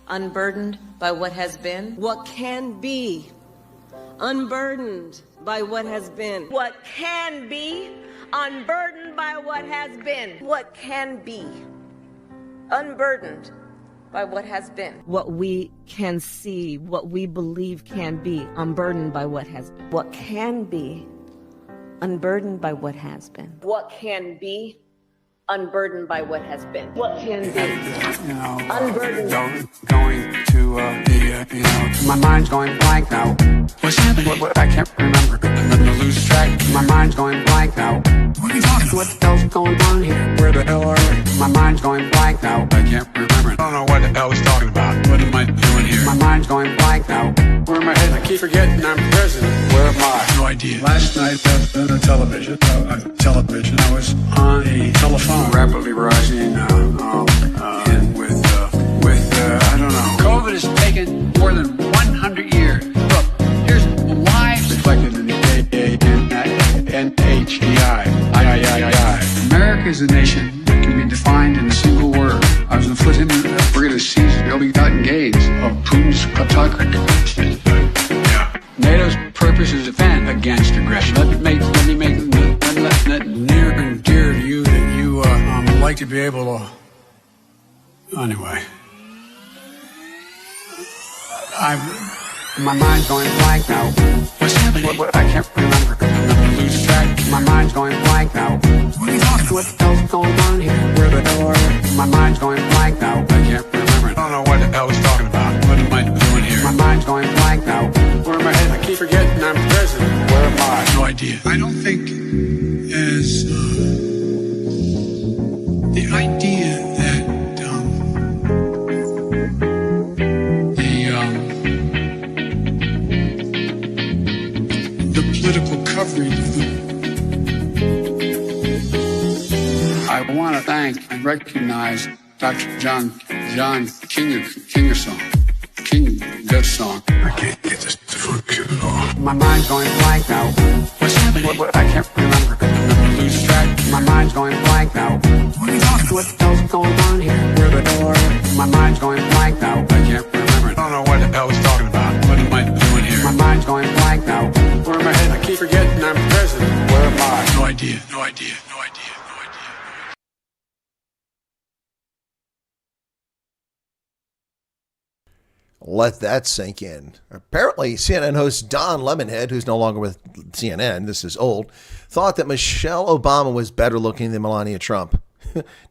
Unburdened by what has been. What can be. Unburdened by what has been. What can be. Unburdened by what has been. What can be. Unburdened by what has been. What we can see, what we believe can be, unburdened by what has been. What can be. Unburdened by what has been. What can be. Unburdened by what has been. What can be. Unburdened. Going to my mind's going blank now. What's happening? What, I can't remember. I'm gonna lose track. My mind's going blank now. What are you talking about? What the hell's going on here? Where the hell are we? My mind's going blank now. I can't remember. I don't know what the hell he's talking about. What am I doing here? My mind's going blank now. Where am I headed? I keep forgetting I'm president. Where am I? No idea. Last night on the television, I was on a telephone rapidly rising and with I don't know. COVID has taken more than 100 years. Look, here's lives reflected in the NHDI. America is a nation that can be defined in a single word. I was inflicting we're going to seize the ill-begotten gains of Putin's kleptocracy. Yeah. NATO's purpose is to defend against aggression. Let me make near and dear to you that you like to be able to. Anyway. My mind's going blank now. What's happening? What, I can't remember. I'm gonna lose track. My mind's going blank now. What are you talking about? What the hell's going on here? Where the hell are we? My mind's going blank now. I can't remember. I don't know what the hell he's talking about. What am I doing here? My mind's going blank now. Where am I headed? I keep forgetting I'm president. Where am I? No idea. I don't think as the idea that political coverage. I want to thank and recognize Dr. John Kingersong. I can't get this to function at all. My mind's going blank now. What's happening? What, I can't remember. I'm gonna lose track. My mind's going blank now. What are you talking about? What the hell's going on here? Where the hell are we? My mind's going blank now. I can't remember. I don't know what the hell he's talking about. What am I doing here? My mind's going blank now. Where am I headed? I keep forgetting I'm president. Where am I? No idea. No idea. No idea. No idea. Let that sink in. Apparently, CNN host Don Lemonhead, who's no longer with CNN, this is old, thought that Michelle Obama was better looking than Melania Trump.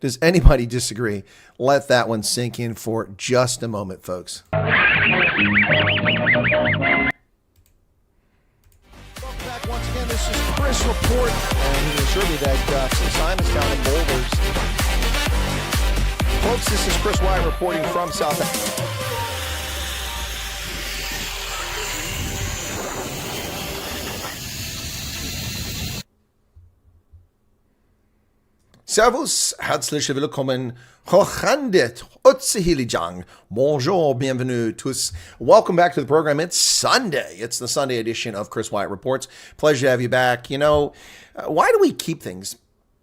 Does anybody disagree? Let that one sink in for just a moment, folks. Welcome back once again. This is Chris Report, and he assured me that St. Simon's down in Boulders. Folks, this is Chris Wyatt reporting from South Africa. Servus, herzlich willkommen, Hochandet, Otsehilijang, bonjour, bienvenue tous. Welcome back to the program. It's Sunday. It's the Sunday edition of Chris Wyatt Reports. Pleasure to have you back. You know, why do we keep things?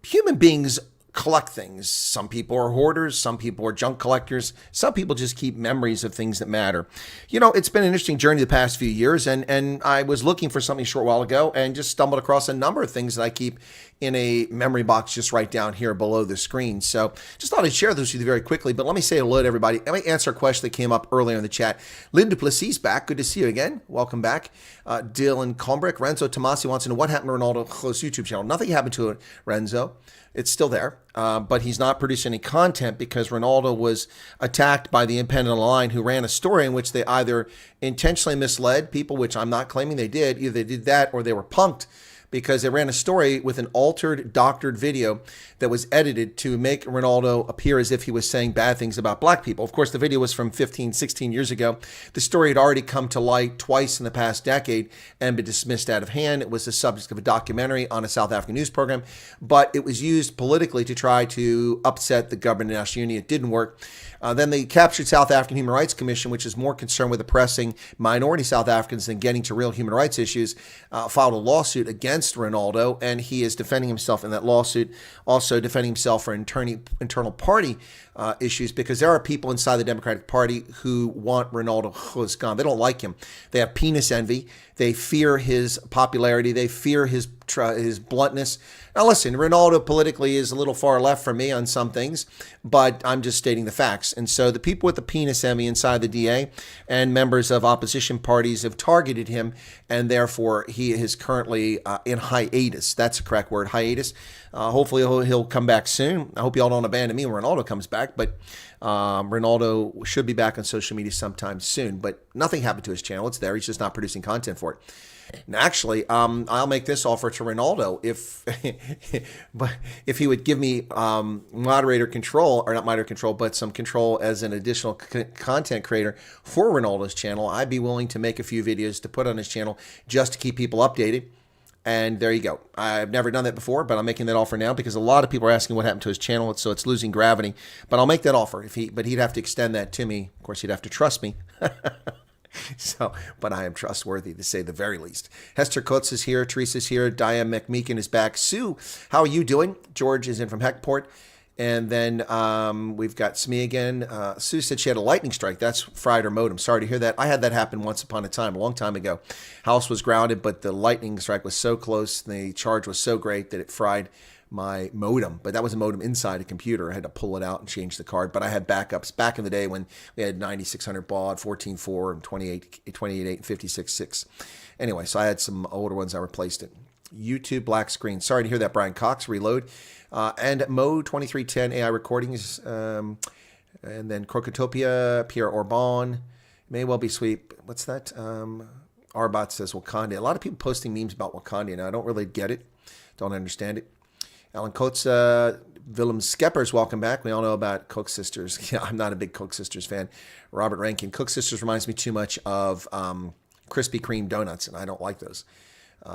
Human beings collect things. Some people are hoarders. Some people are junk collectors. Some people just keep memories of things that matter. You know, it's been an interesting journey the past few years, and I was looking for something a short while ago and just stumbled across a number of things that I keep in a memory box just right down here below the screen. So just thought I'd share those with you very quickly, but let me say hello to everybody. Let me answer a question that came up earlier in the chat. Lynn Duplessis back. Good to see you again. Welcome back. Dylan Combrick. Renzo Tomasi wants to know what happened to Ronaldo's YouTube channel. Nothing happened to it, Renzo. It's still there, but he's not producing any content because Ronaldo was attacked by the Independent Line, who ran a story in which they either intentionally misled people, which I'm not claiming they did. Either they did that or they were punked, because they ran a story with an altered, doctored video that was edited to make Ronaldo appear as if he was saying bad things about black people. Of course, the video was from 15, 16 years ago. The story had already come to light twice in the past decade and been dismissed out of hand. It was the subject of a documentary on a South African news program, but it was used politically to try to upset the government of the National Union. It didn't work. Then the captured South African Human Rights Commission, which is more concerned with oppressing minority South Africans than getting to real human rights issues, filed a lawsuit against against Ronaldo, and he is defending himself in that lawsuit, also defending himself for internal party issues, because there are people inside the Democratic Party who want Ronaldo gone. They don't like him. They have penis envy. They fear his popularity. They fear his bluntness. Now, listen, Ronaldo politically is a little far left from me on some things, but I'm just stating the facts. And so the people with the penis envy inside the DA and members of opposition parties have targeted him, and therefore he is currently in hiatus. That's the correct word, hiatus. Hopefully he'll come back soon. I hope y'all don't abandon me when Ronaldo comes back, but Ronaldo should be back on social media sometime soon. But nothing happened to his channel. It's there. He's just not producing content for it. And actually, I'll make this offer to Ronaldo if he would give me moderator control, or not moderator control, but some control as an additional content creator for Ronaldo's channel. I'd be willing to make a few videos to put on his channel just to keep people updated. And there you go. I've never done that before, but I'm making that offer now because a lot of people are asking what happened to his channel, so it's losing gravity. But I'll make that offer but he'd have to extend that to me. Of course, he'd have to trust me. So, but I am trustworthy, to say the very least. Hester Kutz is here. Teresa's here. Diane McMeekin is back. Sue, how are you doing? George is in from Heckport. And then we've got Smee again. Sue said she had a lightning strike. That's fried her modem. Sorry to hear that. I had that happen once upon a time, a long time ago. House was grounded, but the lightning strike was so close, the charge was so great that it fried my modem. But that was a modem inside a computer. I had to pull it out and change the card. But I had backups back in the day when we had 9600 baud, 14.4, and 28.8, and 56.6. Anyway, so I had some older ones. I replaced it. YouTube black screen. Sorry to hear that, Brian Cox. Reload. And Mode 2310 AI recordings. And then Crocotopia, Pierre Orban. May well be sweet. What's that? Arbot says Wakanda. A lot of people posting memes about Wakanda now. I don't really get it. Don't understand it. Alan Coates, Willem Skeppers, welcome back. We all know about Cook Sisters. Yeah, I'm not a big Cook Sisters fan. Robert Rankin. Cook Sisters reminds me too much of Krispy Kreme donuts, and I don't like those.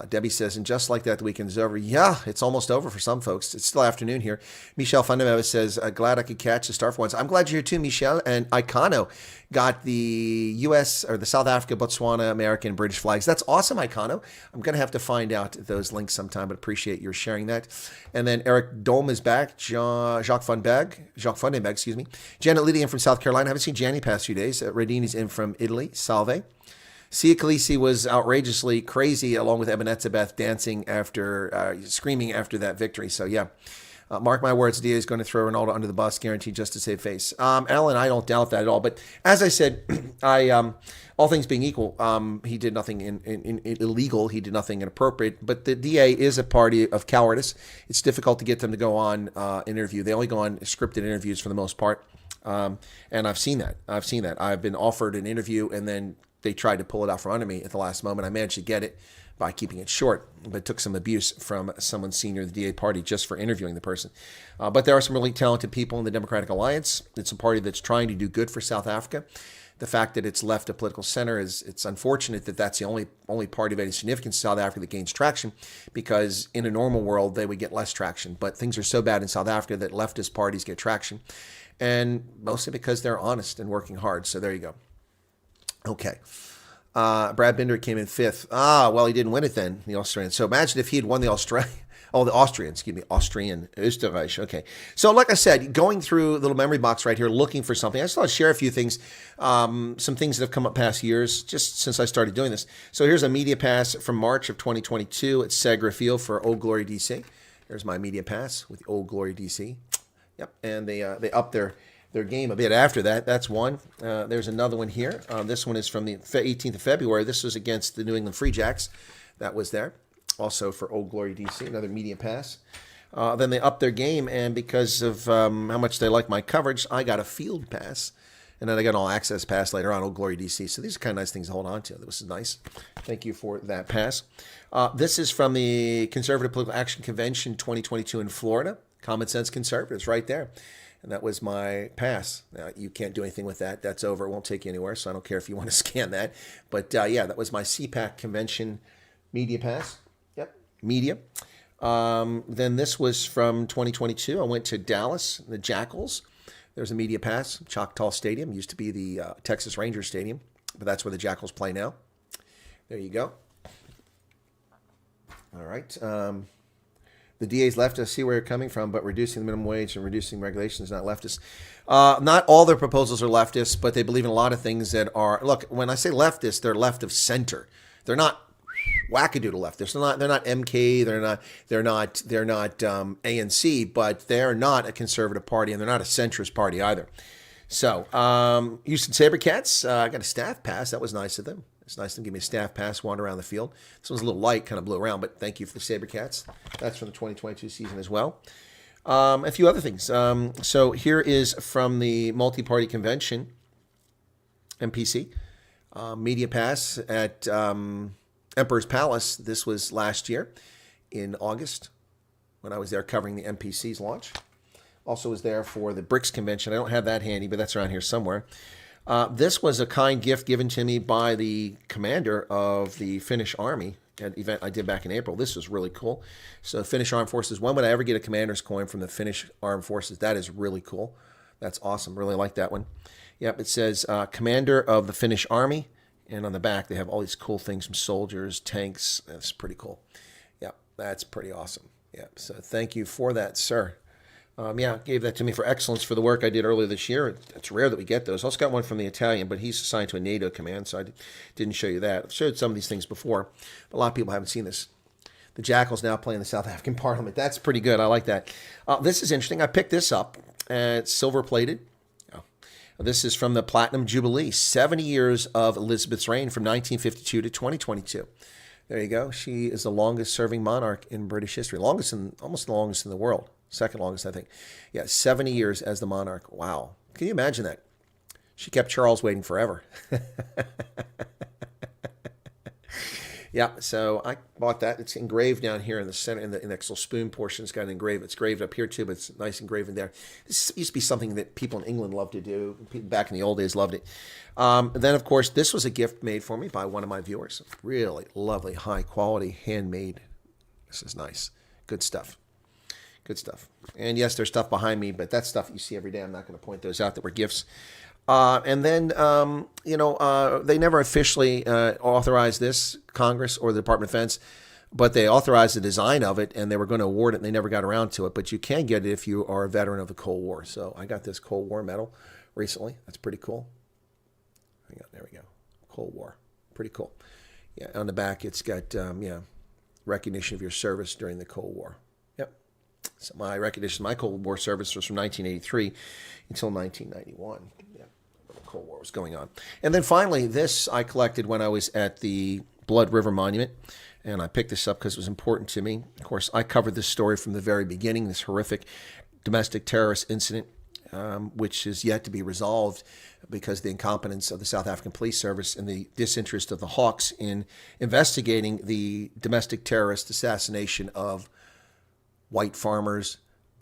Debbie says, and just like that, the weekend is over. Yeah, it's almost over for some folks. It's still afternoon here. Michelle Fundamental says, glad I could catch the Star for once. I'm glad you're here too, Michelle. And Icano got the U.S. or the South Africa, Botswana, American, British flags. That's awesome, Icano. I'm going to have to find out those links sometime, but appreciate your sharing that. And then Eric Dome is back. Jacques Fundenberg, excuse me. Janet Lydian from South Carolina. I haven't seen Janny past few days. Radini's in from Italy. Salve. Sia Khaleesi was outrageously crazy, along with Ebenezabeth dancing after, screaming after that victory. So, yeah, mark my words, DA is going to throw Ronaldo under the bus, guaranteed, just to save face. Alan, I don't doubt that at all. But as I said, all things being equal, he did nothing illegal. He did nothing inappropriate. But the DA is a party of cowardice. It's difficult to get them to go on interview. They only go on scripted interviews for the most part. And I've seen that. I've been offered an interview, and then they tried to pull it out from under me at the last moment. I managed to get it by keeping it short, but it took some abuse from someone senior in the DA party just for interviewing the person. But there are some really talented people in the Democratic Alliance. It's a party that's trying to do good for South Africa. The fact that it's left a political center it's unfortunate that that's the only party of any significance in South Africa that gains traction, because in a normal world they would get less traction. But things are so bad in South Africa that leftist parties get traction, and mostly because they're honest and working hard. So there you go. Okay. Brad Binder came in 5th. Well, he didn't win it then, the Austrian. So imagine if he had won the Austrian, Österreich. Okay. So like I said, going through a little memory box right here, looking for something. I just thought I'd share a few things, some things that have come up past years, just since I started doing this. So here's a media pass from March of 2022 at Segra Field for Old Glory DC. Here's my media pass with the Old Glory DC. Yep. And they upped their game a bit after that. That's one. There's another one here. This one is from the 18th of February. This was against the New England Free Jacks. That was there. Also for Old Glory DC, another media pass. Then they upped their game, and because of how much they like my coverage, I got a field pass. And then I got an all-access pass later on, Old Glory DC. So these are kind of nice things to hold on to. This is nice. Thank you for that pass. This is from the Conservative Political Action Convention 2022 in Florida. Common Sense Conservatives right there. And that was my pass. Now, you can't do anything with that. That's over. It won't take you anywhere, so I don't care if you want to scan that. But, yeah, that was my CPAC convention media pass. Yep, media. Then this was from 2022. I went to Dallas, the Jackals. There's a media pass. Choctaw Stadium. Used to be the Texas Rangers Stadium, but that's where the Jackals play now. There you go. All right. The DA's leftist. I see where you're coming from, but reducing the minimum wage and reducing regulations is not leftist. Not all their proposals are leftist, but they believe in a lot of things that are. Look, when I say leftist, they're left of center. They're not wackadoodle leftists. They're not MK. They're not ANC, but they're not a conservative party, and they're not a centrist party either. So, Houston Sabercats, I got a staff pass. That was nice of them. It's nice to give me a staff pass, wander around the field. This one's a little light, kind of blew around, but thank you for the Sabercats. That's from the 2022 season as well. A few other things. So here is from the multi-party convention, MPC, media pass at Emperor's Palace. This was last year in August when I was there covering the MPC's launch. Also was there for the BRICS convention. I don't have that handy, but that's around here somewhere. This was a kind gift given to me by the commander of the Finnish Army at an event I did back in April. This was really cool. So Finnish Armed Forces, when would I ever get a commander's coin from the Finnish Armed Forces? That is really cool. That's awesome. Really like that one. Yep, it says Commander of the Finnish Army. And on the back, they have all these cool things from soldiers, tanks. That's pretty cool. Yep, that's pretty awesome. Yep, so thank you for that, sir. Gave that to me for excellence for the work I did earlier this year. It's rare that we get those. I also got one from the Italian, but he's assigned to a NATO command, so I didn't show you that. I've showed some of these things before, but a lot of people haven't seen this. The Jackal's now playing the South African Parliament. That's pretty good. I like that. This is interesting. I picked this up. It's silver-plated. This is from the Platinum Jubilee, 70 years of Elizabeth's reign from 1952 to 2022. There you go. She is the longest-serving monarch in British history. Almost the longest in the world. Second longest, I think. Yeah, 70 years as the monarch. Wow. Can you imagine that? She kept Charles waiting forever. Yeah, so I bought that. It's engraved down here in the center, in the little spoon portion. It's got an engraved. It's engraved up here too, but it's nice engraved there. This used to be something that people in England loved to do. People back in the old days loved it. Then, of course, this was a gift made for me by one of my viewers. Really lovely, high quality, handmade. This is nice. Good stuff. Good stuff. And yes, there's stuff behind me, but that's stuff you see every day. I'm not going to point those out that were gifts. And then, they never officially authorized this, Congress or the Department of Defense, but they authorized the design of it, and they were going to award it, and they never got around to it. But you can get it if you are a veteran of the Cold War. So I got this Cold War medal recently. That's pretty cool. Hang on, there we go. Cold War. Pretty cool. Yeah, on the back, it's got, recognition of your service during the Cold War. Yep. So my recognition, my Cold War service was from 1983 until 1991. Cold War was going on. And then finally, this I collected when I was at the Blood River Monument, and I picked this up because it was important to me. Of course, I covered this story from the very beginning, this horrific domestic terrorist incident, which is yet to be resolved because of the incompetence of the South African Police Service and the disinterest of the Hawks in investigating the domestic terrorist assassination of white farmers,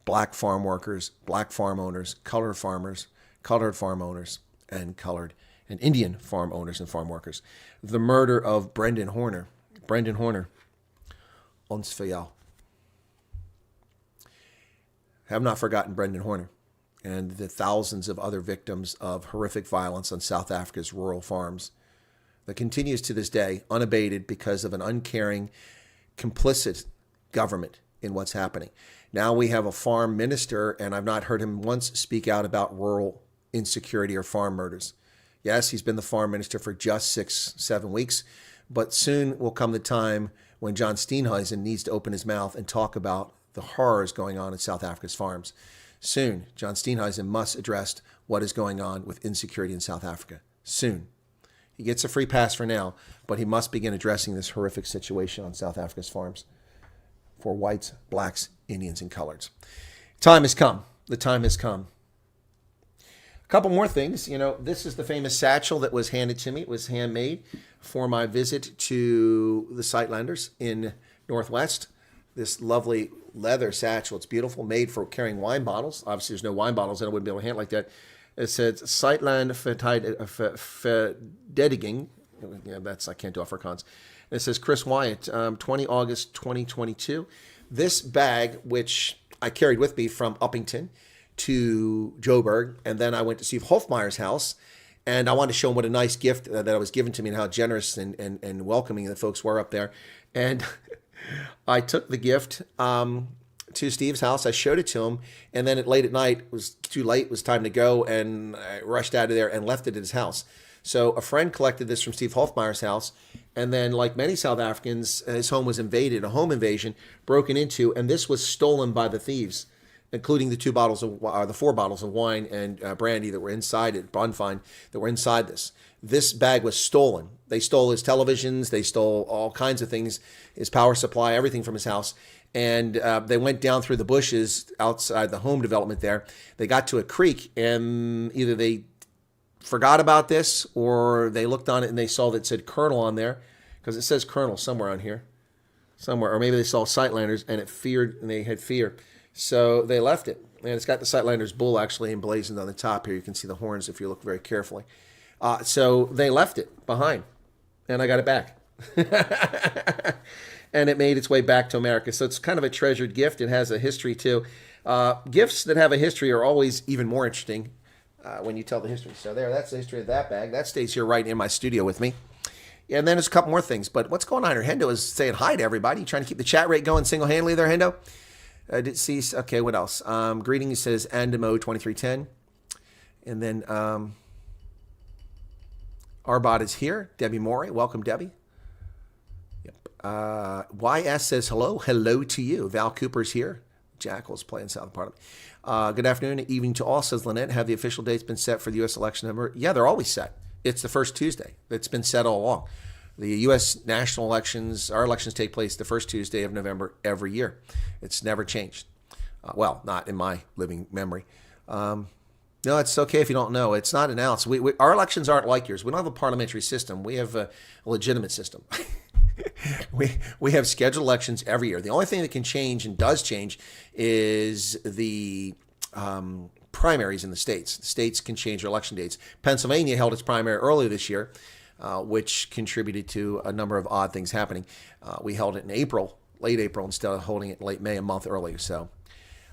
black farm workers, black farm owners, colored farmers, colored farm owners, and colored and Indian farm owners and farm workers. The murder of Brendan Horner. Brendan Horner. Ons verjaal. Have not forgotten Brendan Horner and the thousands of other victims of horrific violence on South Africa's rural farms that continues to this day unabated because of an uncaring, complicit government in what's happening. Now we have a farm minister, and I've not heard him once speak out about rural insecurity or farm murders. Yes, he's been the farm minister for just 6-7 weeks, but soon will come the time when John Steenhuisen needs to open his mouth and talk about the horrors going on in South Africa's farms. Soon, John Steenhuisen must address what is going on with insecurity in South Africa. Soon. He gets a free pass for now, but he must begin addressing this horrific situation on South Africa's farms for whites, blacks, Indians, and coloreds. Time has come. The time has come. A couple more things. This is the famous satchel that was handed to me. It was handmade for my visit to the Sightlanders in Northwest. This lovely leather satchel. It's beautiful, made for carrying wine bottles. Obviously, there's no wine bottles, and I wouldn't be able to handle it like that. It says Sightland Verdediging. Yeah, I can't do Afrikaans. It says Chris Wyatt, 20 August 2022. This bag, which I carried with me from Uppington to Joburg, and then I went to Steve Hofmeyer's house, and I wanted to show him what a nice gift that was given to me and how generous and welcoming the folks were up there. And I took the gift to Steve's house. I showed it to him, and then late at night, it was too late. It was time to go, and I rushed out of there and left it at his house. So a friend collected this from Steve Hofmeier's house, and then, like many South Africans, his home was invaded, a home invasion, broken into, and this was stolen by the thieves, including the 4 bottles of wine and brandy that were inside it, Bonfine, that were inside this. This bag was stolen. They stole his televisions. They stole all kinds of things, his power supply, everything from his house. And they went down through the bushes outside the home development there. They got to a creek, and either they forgot about this or they looked on it and they saw that it said Colonel on there, because it says Colonel somewhere on here. Somewhere. Or maybe they saw Sightlanders and they had fear. So they left it. And it's got the Sightlanders bull actually emblazoned on the top here. You can see the horns if you look very carefully. So they left it behind, and I got it back. And it made its way back to America. So it's kind of a treasured gift. It has a history too. Gifts that have a history are always even more interesting when you tell the history. So that's the history of that bag. That stays here right in my studio with me. And then there's a couple more things. But what's going on here? Hendo is saying hi to everybody. Trying to keep the chat rate going single-handedly there, Hendo. I did see. Okay, what else? Greetings says Andemo 2310. And then Arbot is here. Debbie Morey. Welcome, Debbie. YS says hello. Hello to you. Val Cooper's here. Jackal's playing South Parliament. Good afternoon and evening to all, says Lynette. Have the official dates been set for the U.S. election number? Yeah, they're always set. It's the first Tuesday. It's been set all along. The U.S. national elections, our elections take place the first Tuesday of November every year. It's never changed. Well, not in my living memory. No, it's okay if you don't know. It's not announced. Our elections aren't like yours. We don't have a parliamentary system. We have a legitimate system. We have scheduled elections every year. The only thing that can change and does change is the primaries in the states. The states can change their election dates. Pennsylvania held its primary earlier this year, which contributed to a number of odd things happening. We held it in April, late April, instead of holding it in late May, a month earlier. So,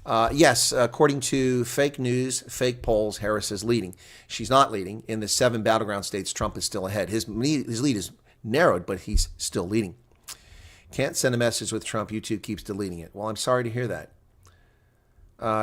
yes, according to fake news, fake polls, Harris is leading. She's not leading. In the 7 battleground states, Trump is still ahead. His lead is narrowed, but he's still leading. Can't send a message with Trump. YouTube keeps deleting it. Well, I'm sorry to hear that.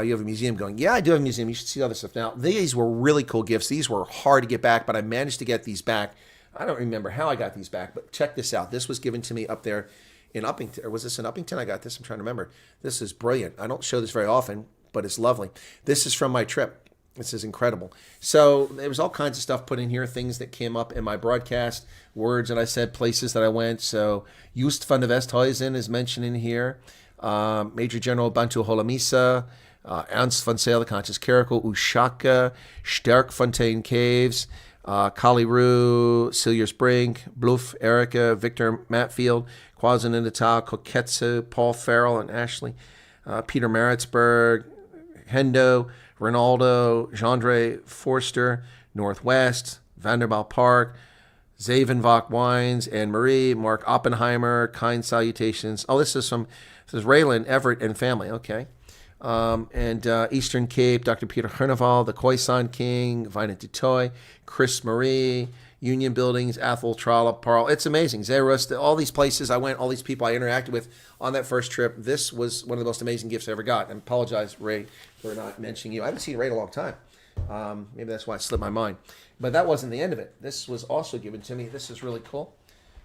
You have a museum going. Yeah, I do have a museum. You should see all this stuff. Now, these were really cool gifts. These were hard to get back, but I managed to get these back. I don't remember how I got these back, but check this out. This was given to me up there in Uppington. Or was this in Uppington? I got this. I'm trying to remember. This is brilliant. I don't show this very often, but it's lovely. This is from my trip. This is incredible. So there was all kinds of stuff put in here, things that came up in my broadcast, words that I said, places that I went. So Just van de Westhuizen is mentioned in here. Major General Bantu Holomisa, Ernst van Sale, the Conscious Caracal, Ushaka, Sterkfontein Caves, Kaliru, Cilliers Brink, Bluff, Erica, Victor Matfield, KwaZulu Natal, Koketsu, Paul Farrell and Ashley, Peter Maritzburg, Hendo, Ronaldo, Jandre Forster, Northwest, Vanderbilt Park, Zavenbach Wines, Anne Marie, Mark Oppenheimer, kind salutations. Oh, this is Raylan, Everett, and family. Okay. And Eastern Cape, Dr. Peter Herneval, the Khoisan King, Vina Dutoy, Chris Marie, Union Buildings, Athol, Trollop, Parl. It's amazing. Zerust, all these places I went, all these people I interacted with on that first trip. This was one of the most amazing gifts I ever got. And I apologize, Ray, for not mentioning you. I haven't seen Ray in a long time. Maybe that's why it slipped my mind. But that wasn't the end of it. This was also given to me. This is really cool.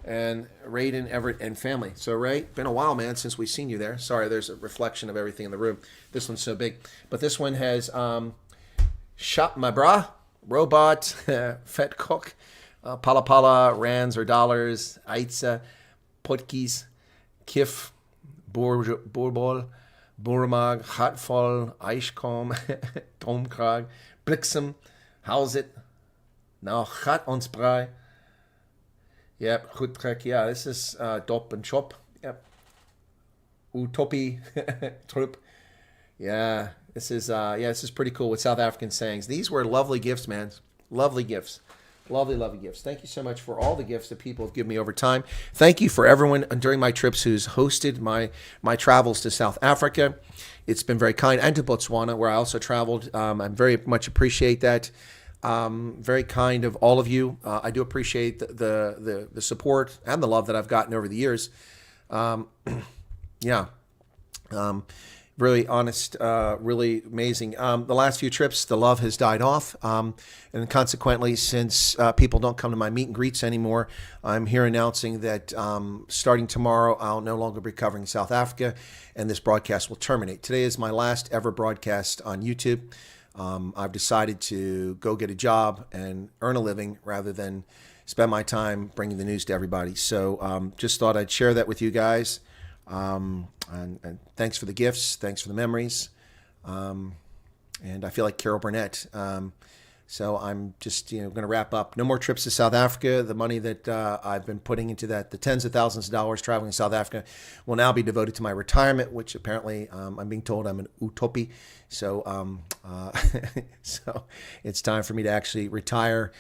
And Raiden, Everett, and family. So, Ray, been a while, man, since we've seen you there. Sorry, there's a reflection of everything in the room. This one's so big. But this one has Shop My Bra, Robot, Fet Cook, Pala Pala, Rands or Dollars, Aitza, Potkis, Kif, Borbol, Burmag, Hatfall, Eichkom, Tomkrag, Blixem, Hausit, Now Gat ons Brei. Yep, goed trek. Yeah, this is Dop and Chop. Yep. Utopie, Trup. Yeah, this is pretty cool with South African sayings. These were lovely gifts, man. Lovely gifts. Lovely, lovely gifts. Thank you so much for all the gifts that people have given me over time. Thank you for everyone during my trips who's hosted my travels to South Africa. It's been very kind. And to Botswana, where I also traveled. I very much appreciate that. Very kind of all of you. I do appreciate the support and the love that I've gotten over the years. Yeah. Really honest, really amazing. The last few trips, the love has died off. And consequently, since people don't come to my meet and greets anymore, I'm here announcing that starting tomorrow, I'll no longer be covering South Africa, and this broadcast will terminate. Today is my last ever broadcast on YouTube. I've decided to go get a job and earn a living rather than spend my time bringing the news to everybody. So just thought I'd share that with you guys. And thanks for the gifts. Thanks for the memories. And I feel like Carol Burnett. So I'm just going to wrap up. No more trips to South Africa. The money that I've been putting into that, the tens of thousands of dollars traveling to South Africa, will now be devoted to my retirement, which apparently I'm being told I'm an utopie. So so it's time for me to actually retire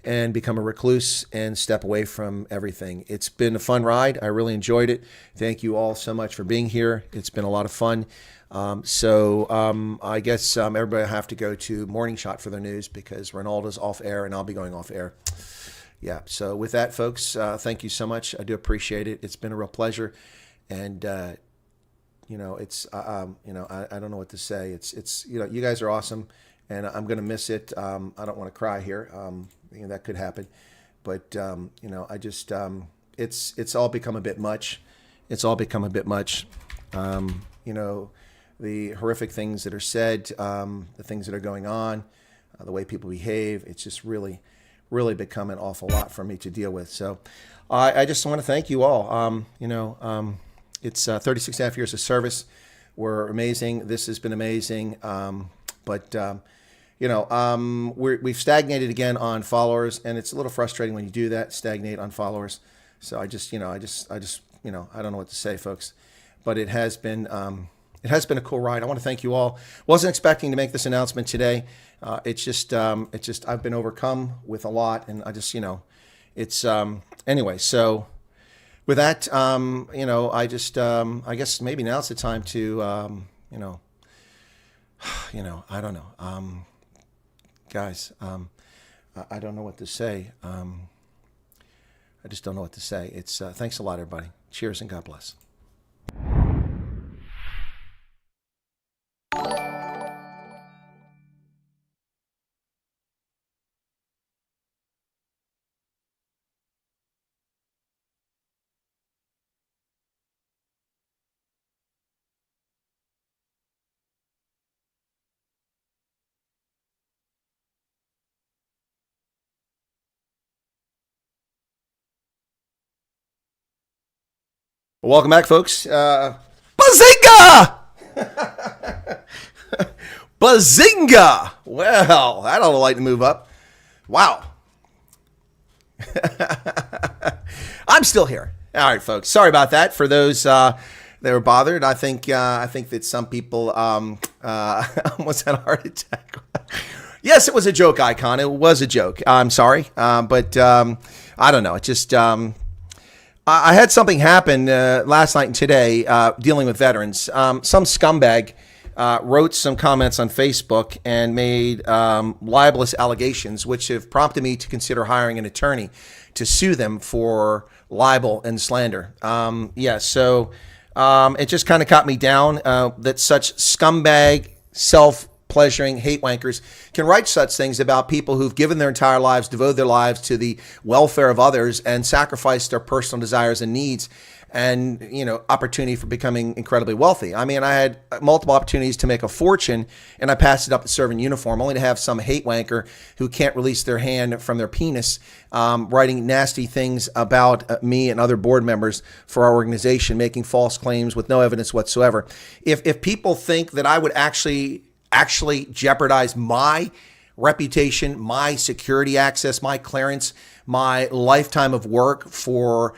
and become a recluse and step away from everything. It's been a fun ride. I really enjoyed it. Thank you all so much for being here. It's been a lot of fun. I guess everybody will have to go to Morning Shot for their news because Ronaldo's off air and I'll be going off air. Yeah. So with that, folks, thank you so much. I do appreciate it. It's been a real pleasure. And, it's, I don't know what to say. It's, you guys are awesome and I'm going to miss it. I don't want to cry here. That could happen, but I just it's all become a bit much. It's all become a bit much. The horrific things that are said, the things that are going on, the way people behave. It's just really, really become an awful lot for me to deal with. So I just want to thank you all. It's 36 and a half years of service. We're amazing. This has been amazing. We've stagnated again on followers, and it's a little frustrating when you do that, stagnate on followers. So I don't know what to say, folks, but it has been a cool ride. I want to thank you all. Wasn't expecting to make this announcement today. It's just I've been overcome with a lot, and I just, anyway. So with that, I guess maybe now's the time to, I don't know. Guys, I don't know what to say. I just don't know what to say. It's thanks a lot, everybody. Cheers and God bless. Welcome back, folks. Bazinga! Bazinga! Well, that ought to lighten the move up. Wow. I'm still here. All right, folks. Sorry about that. For those that were bothered, I think that some people almost had a heart attack. Yes, it was a joke, Icon. It was a joke. I'm sorry, but I don't know. It just. I had something happen last night and today dealing with veterans. Some scumbag wrote some comments on Facebook and made libelous allegations, which have prompted me to consider hiring an attorney to sue them for libel and slander. So it just kind of caught me down that such scumbag, self-pleasuring hate wankers can write such things about people who've given their entire lives, devoted their lives to the welfare of others and sacrificed their personal desires and needs and, opportunity for becoming incredibly wealthy. I mean, I had multiple opportunities to make a fortune and I passed it up to serve in uniform, only to have some hate wanker who can't release their hand from their penis writing nasty things about me and other board members for our organization, making false claims with no evidence whatsoever. If people think that I would actually jeopardize my reputation, my security access, my clearance, my lifetime of work for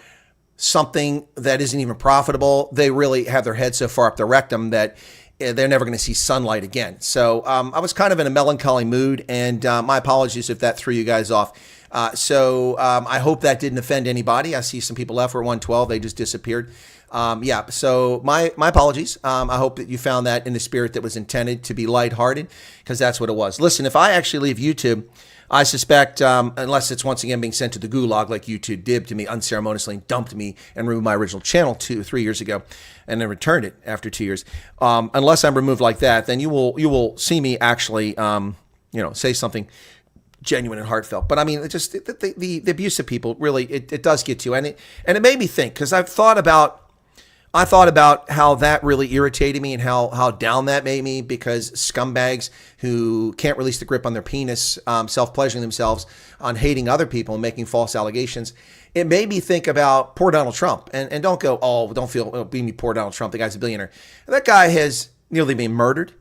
something that isn't even profitable, they really have their head so far up their rectum that they're never going to see sunlight again. So I was kind of in a melancholy mood, and my apologies if that threw you guys off. I hope that didn't offend anybody. I see some people left. We're at 112. They just disappeared. Yeah, so my apologies. I hope that you found that in the spirit that was intended to be lighthearted, because that's what it was. Listen, if I actually leave YouTube, I suspect, unless it's once again being sent to the gulag like YouTube did to me unceremoniously and dumped me and removed my original channel 3 years ago and then returned it after 2 years. Unless I'm removed like that, then you will see me actually, say something genuine and heartfelt. But I mean, just the abuse of people, really, it does get to you. And it made me think, because I thought about how that really irritated me and how down that made me, because scumbags who can't release the grip on their penis, self-pleasuring themselves on hating other people and making false allegations. It made me think about poor Donald Trump. And don't go, don't feel, be me poor Donald Trump. The guy's a billionaire. That guy has nearly been murdered.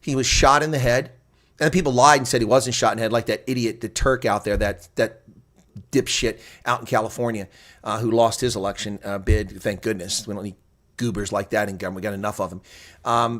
He was shot in the head. And people lied and said he wasn't shot in the head, like that idiot, the Turk out there, that dipshit out in California who lost his election bid. Thank goodness. We don't need goobers like that in government. We got enough of them.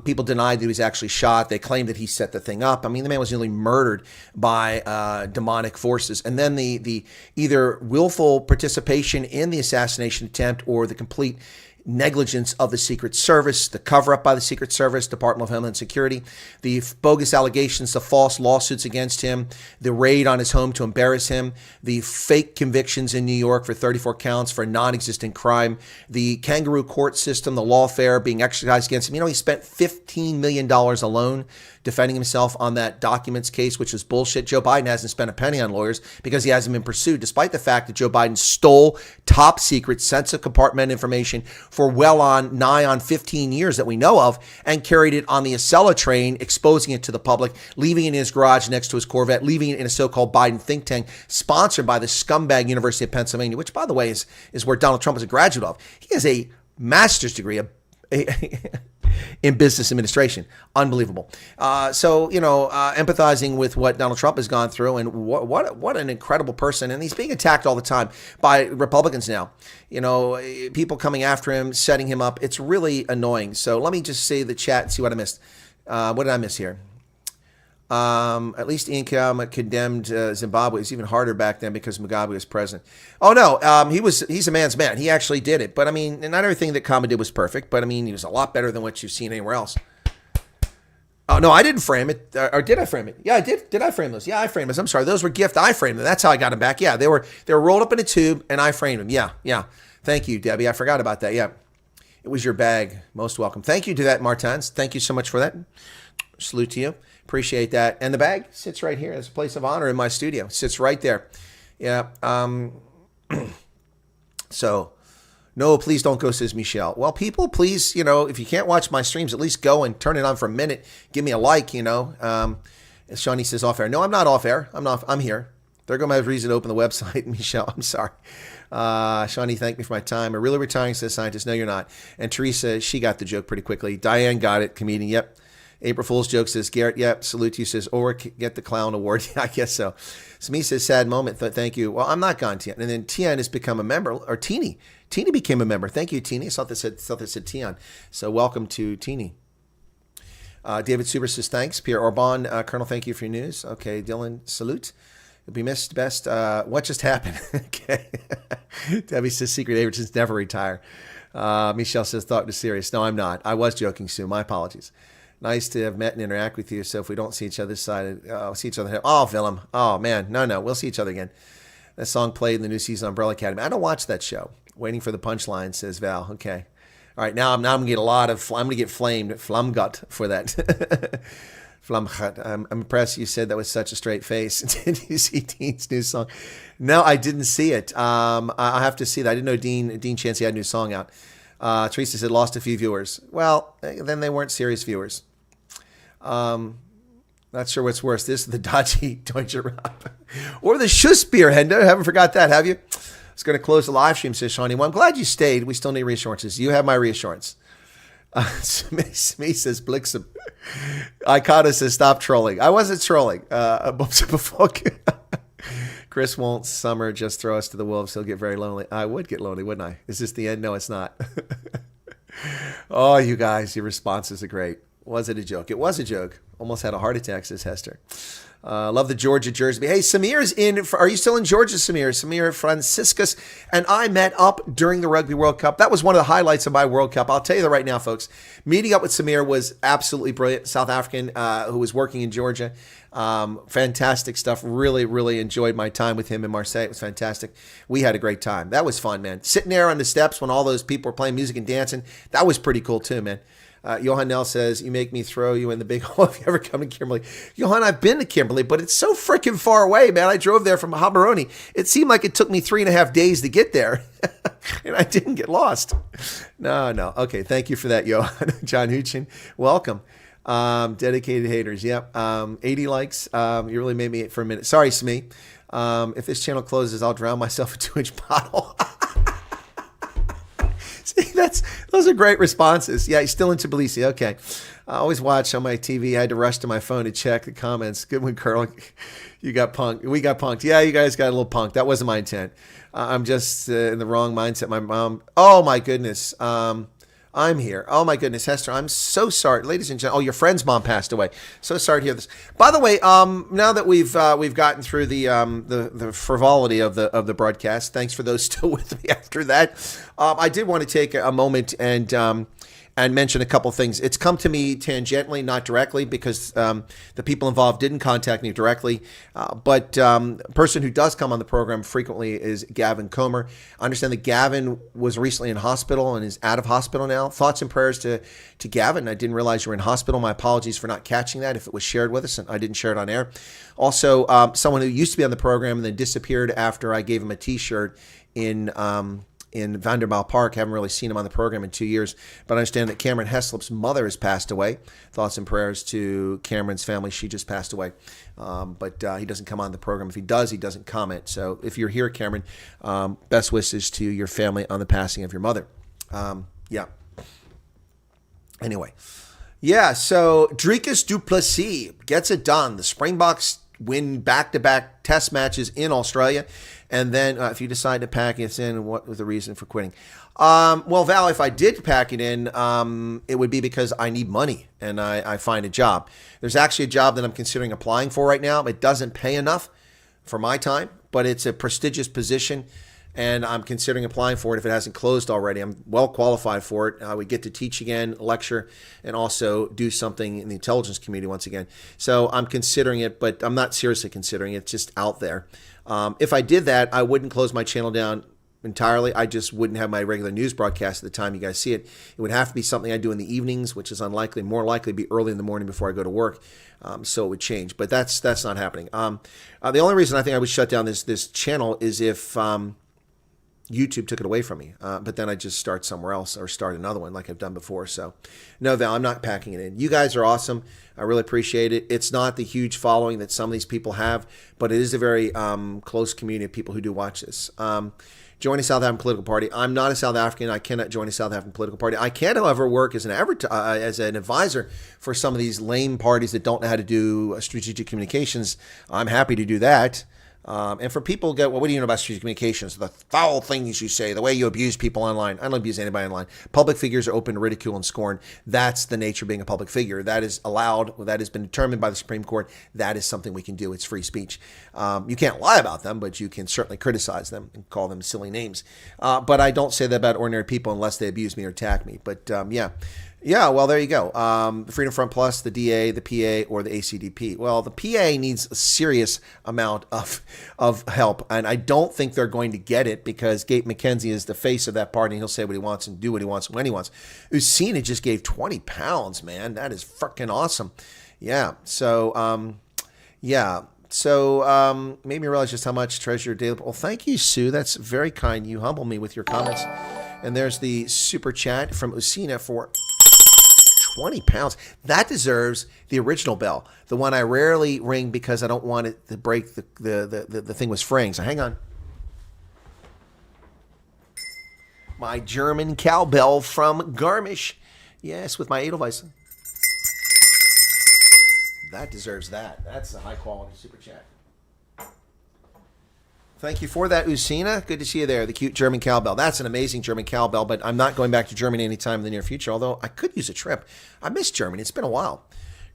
People denied that he was actually shot. They claimed that he set the thing up. I mean, the man was nearly murdered by demonic forces. And then the either willful participation in the assassination attempt or the complete negligence of the Secret Service, the cover-up by the Secret Service, Department of Homeland Security, the bogus allegations, the false lawsuits against him, the raid on his home to embarrass him, the fake convictions in New York for 34 counts for a non-existent crime, the kangaroo court system, the lawfare being exercised against him. He spent $15 million alone defending himself on that documents case, which was bullshit. Joe Biden hasn't spent a penny on lawyers because he hasn't been pursued, despite the fact that Joe Biden stole top secret sensitive compartment information for nigh on 15 years that we know of, and carried it on the Acela train, exposing it to the public, leaving it in his garage next to his Corvette, leaving it in a so-called Biden think tank sponsored by the scumbag University of Pennsylvania, which, by the way, is where Donald Trump is a graduate of. He has a master's degree, in business administration. Unbelievable. Empathizing with what Donald Trump has gone through, and what an incredible person. And he's being attacked all the time by Republicans now. People coming after him, setting him up. It's really annoying. So let me just say the chat and see what I missed. What did I miss here? At least Ian Kiyama condemned Zimbabwe. It's even harder back then because Mugabe was president. Oh, no, he's a man's man. He actually did it. But, I mean, not everything that Kama did was perfect. But, I mean, he was a lot better than what you've seen anywhere else. Oh, no, I didn't frame it. Or did I frame it? Yeah, I did. Did I frame those? Yeah, I framed those. I'm sorry. Those were gift. I framed them. That's how I got them back. Yeah, they were rolled up in a tube, and I framed them. Yeah. Thank you, Debbie. I forgot about that. Yeah. It was your bag. Most welcome. Thank you to that, Martins. Thank you so much for that. Salute to you. Appreciate that. And the bag sits right here. It's a place of honor in my studio. It sits right there. Yeah. So, no, please don't go, says Michelle. Well, people, please, if you can't watch my streams, at least go and turn it on for a minute. Give me a like, As Shawnee says off air. No, I'm not off air. I'm here. They're going to have reason to open the website, Michelle. I'm sorry. Shawnee, thank me for my time. A really retiring, says scientist. No, you're not. And Teresa, she got the joke pretty quickly. Diane got it. Comedian. Yep. April Fool's joke, says Garrett. Yep. Salute to you, says or get the clown award. Yeah, I guess so. Smee says sad moment. Thank you. Well, I'm not gone, Tian. And then Tian has become a member, or Teeny. Teeny became a member. Thank you, Teeny. I thought they said Tian. So welcome to Teeny. David Suber says thanks. Pierre Orban, Colonel, thank you for your news. Okay, Dylan, salute. You'll be missed best. What just happened? Okay. Debbie says Secret Avertons never retire. Michelle says thought was serious. No, I'm not. I was joking, Sue. My apologies. Nice to have met and interact with you. So if we don't see each other this side, see each other. Oh, Willem. Oh, man. No. We'll see each other again. That song played in the new season of Umbrella Academy. I don't watch that show. Waiting for the punchline, says Val. Okay. All right. Now I'm going to get I'm going to get flamed, flamgut for that. Flamgut. I'm impressed you said that with such a straight face. Did you see Dean's new song? No, I didn't see it. I have to see that. I didn't know Dean Chancey had a new song out. Teresa said lost a few viewers. Well, then they weren't serious viewers. Not sure what's worse. This is the dodgy Deutsche Rap or the Schussbier, Hendo. Haven't forgot that, have you? I was going to close the live stream, says Shawnee. Well, I'm glad you stayed. We still need reassurances. You have my reassurance. Smee says Blixen. Icona says stop trolling. I wasn't trolling. Before Chris won't summer just throw us to the wolves. He'll get very lonely. I would get lonely, wouldn't I? Is this the end? No, it's not. Oh, you guys, your responses are great. Was it a joke? It was a joke. Almost had a heart attack, says Hester. Love the Georgia jersey. Hey, Samir's in. Are you still in Georgia, Samir? Samir Franciscus and I met up during the Rugby World Cup. That was one of the highlights of my World Cup. I'll tell you that right now, folks. Meeting up with Samir was absolutely brilliant. South African who was working in Georgia. Fantastic stuff. Really, really enjoyed my time with him in Marseille. It was fantastic. We had a great time. That was fun, man. Sitting there on the steps when all those people were playing music and dancing, that was pretty cool too, man. Johan Nell says, you make me throw you in the big hole if you ever come to Kimberley. Johan, I've been to Kimberley, but it's so freaking far away, man. I drove there from Habaroni. It seemed like it took me 3.5 days to get there, and I didn't get lost. No. Okay, thank you for that, Johan. John Huchin, welcome. Dedicated haters, yep. 80 likes. You really made me for a minute. Sorry, Smee. If this channel closes, I'll drown myself in a 2-inch bottle. See, those are great responses. Yeah, he's still in Tbilisi. Okay. I always watch on my TV. I had to rush to my phone to check the comments. Good one, Curl. You got punked. We got punked. Yeah, you guys got a little punked. That wasn't my intent. I'm just in the wrong mindset. My mom. Oh, my goodness. I'm here. Oh my goodness, Hester, I'm so sorry, ladies and gentlemen. Oh, your friend's mom passed away. So sorry to hear this. By the way, now that we've gotten through the frivolity of the broadcast, thanks for those still with me after that. I did want to take a moment and mention a couple things. It's come to me tangentially, not directly, because the people involved didn't contact me directly. But a person who does come on the program frequently is Gavin Comer. I understand that Gavin was recently in hospital and is out of hospital now. Thoughts and prayers to Gavin. I didn't realize you were in hospital. My apologies for not catching that if it was shared with us, and I didn't share it on air. Also, someone who used to be on the program and then disappeared after I gave him a T-shirt in Vanderbilt Park. Haven't really seen him on the program in 2 years, but I understand that Cameron Heslop's mother has passed away. Thoughts and prayers to Cameron's family. She just passed away, but he doesn't come on the program. If he does, he doesn't comment. So if you're here, Cameron, best wishes to your family on the passing of your mother. Yeah. Anyway. Yeah, so Dricus du Plessis gets it done. The Springboks win back-to-back test matches in Australia. And then if you decide to pack it in, what was the reason for quitting? Well, Val, if I did pack it in, it would be because I need money and I find a job. There's actually a job that I'm considering applying for right now. It doesn't pay enough for my time, but it's a prestigious position, and I'm considering applying for it if it hasn't closed already. I'm well qualified for it. We get to teach again, lecture, and also do something in the intelligence community once again. So I'm considering it, but I'm not seriously considering it. It's just out there. If I did that, I wouldn't close my channel down entirely. I just wouldn't have my regular news broadcast at the time you guys see it. It would have to be something I do in the evenings, which is unlikely. More likely to be early in the morning before I go to work. So it would change, but that's not happening. The only reason I think I would shut down this channel is if YouTube took it away from me. But then I just start somewhere else or start another one like I've done before. So no, Val, I'm not packing it in. You guys are awesome. I really appreciate it. It's not the huge following that some of these people have, but it is a very close community of people who do watch this. Join a South African political party. I'm not a South African. I cannot join a South African political party. I can, however, work as an advisor for some of these lame parties that don't know how to do strategic communications. I'm happy to do that. And for people go, well, what do you know about strategic communications? The foul things you say, the way you abuse people online. I don't abuse anybody online. Public figures are open to ridicule and scorn. That's the nature of being a public figure. That is allowed. That has been determined by the Supreme Court. That is something we can do. It's free speech. You can't lie about them, but you can certainly criticize them and call them silly names. But I don't say that about ordinary people unless they abuse me or attack me. But yeah. Yeah, well, there you go. The Freedom Front Plus, the DA, the PA, or the ACDP. Well, the PA needs a serious amount of help, and I don't think they're going to get it because Gabe McKenzie is the face of that party, and he'll say what he wants and do what he wants when he wants. Usina just gave 20 pounds, man. That is freaking awesome. Yeah, so, made me realize just how much treasure daily. Well, thank you, Sue. That's very kind. You humble me with your comments. And there's the super chat from Usina for 20 pounds. That deserves the original bell, the one I rarely ring because I don't want it to break the thing with fraying. So hang on. My German cowbell from Garmisch. Yes, with my Edelweiss. That deserves that. That's a high quality super chat. Thank you for that, Usina. Good to see you there. The cute German cowbell. That's an amazing German cowbell, but I'm not going back to Germany anytime in the near future, although I could use a trip. I miss Germany. It's been a while.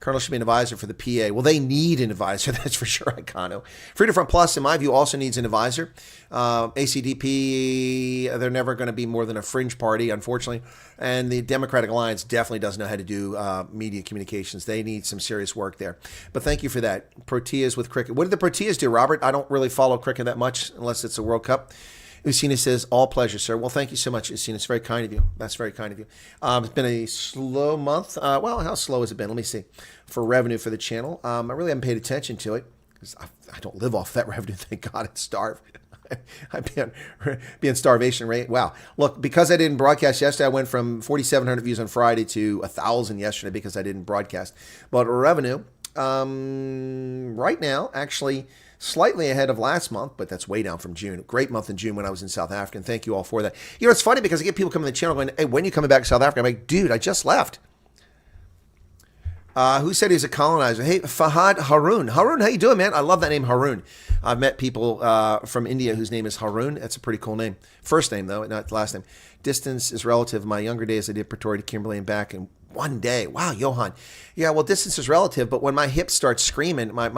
Colonel should be an advisor for the PA. Well, they need an advisor, that's for sure, Icano. Freedom Front Plus, in my view, also needs an advisor. ACDP, they're never going to be more than a fringe party, unfortunately. And the Democratic Alliance definitely doesn't know how to do media communications. They need some serious work there. But thank you for that. Proteas with cricket. What did the Proteas do, Robert? I don't really follow cricket that much unless it's a World Cup. Usina says, all pleasure, sir. Well, thank you so much, Usina. It's very kind of you. That's very kind of you. It's been a slow month. Well, how slow has it been? Let me see. For revenue for the channel, I really haven't paid attention to it because I don't live off that revenue. Thank God, it's starved. I'd be on starvation rate. Wow. Look, because I didn't broadcast yesterday, I went from 4,700 views on Friday to 1,000 yesterday because I didn't broadcast. But revenue, right now, actually, slightly ahead of last month, but that's way down from June. Great month in June when I was in South Africa, and thank you all for that. You know, it's funny because I get people coming to the channel going, hey, when are you coming back to South Africa? I'm like, dude, I just left. Who said he's a colonizer? Hey, Fahad Haroon. Haroon, how you doing, man? I love that name, Haroon. I've met people from India whose name is Haroon. That's a pretty cool name. First name, though, not last name. Distance is relative. My younger days, I did Pretoria to Kimberley and back in one day. Wow, Johan. Yeah, well, distance is relative, but when my hips start screaming, my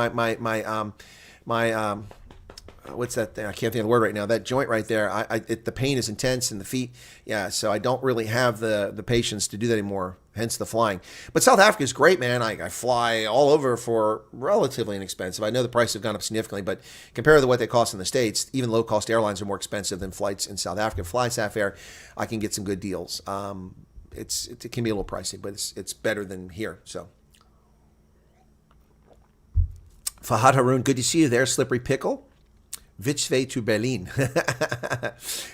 what's that thing? I can't think of the word right now. That joint right there, the pain is intense in the feet. Yeah, so I don't really have the patience to do that anymore, hence the flying. But South Africa is great, man. I fly all over for relatively inexpensive. I know the prices have gone up significantly, but compared to what they cost in the States, even low-cost airlines are more expensive than flights in South Africa. Fly South Air, I can get some good deals. It can be a little pricey, but it's better than here, so. Fahad Haroon, good to see you there. Slippery Pickle. Which way to Berlin?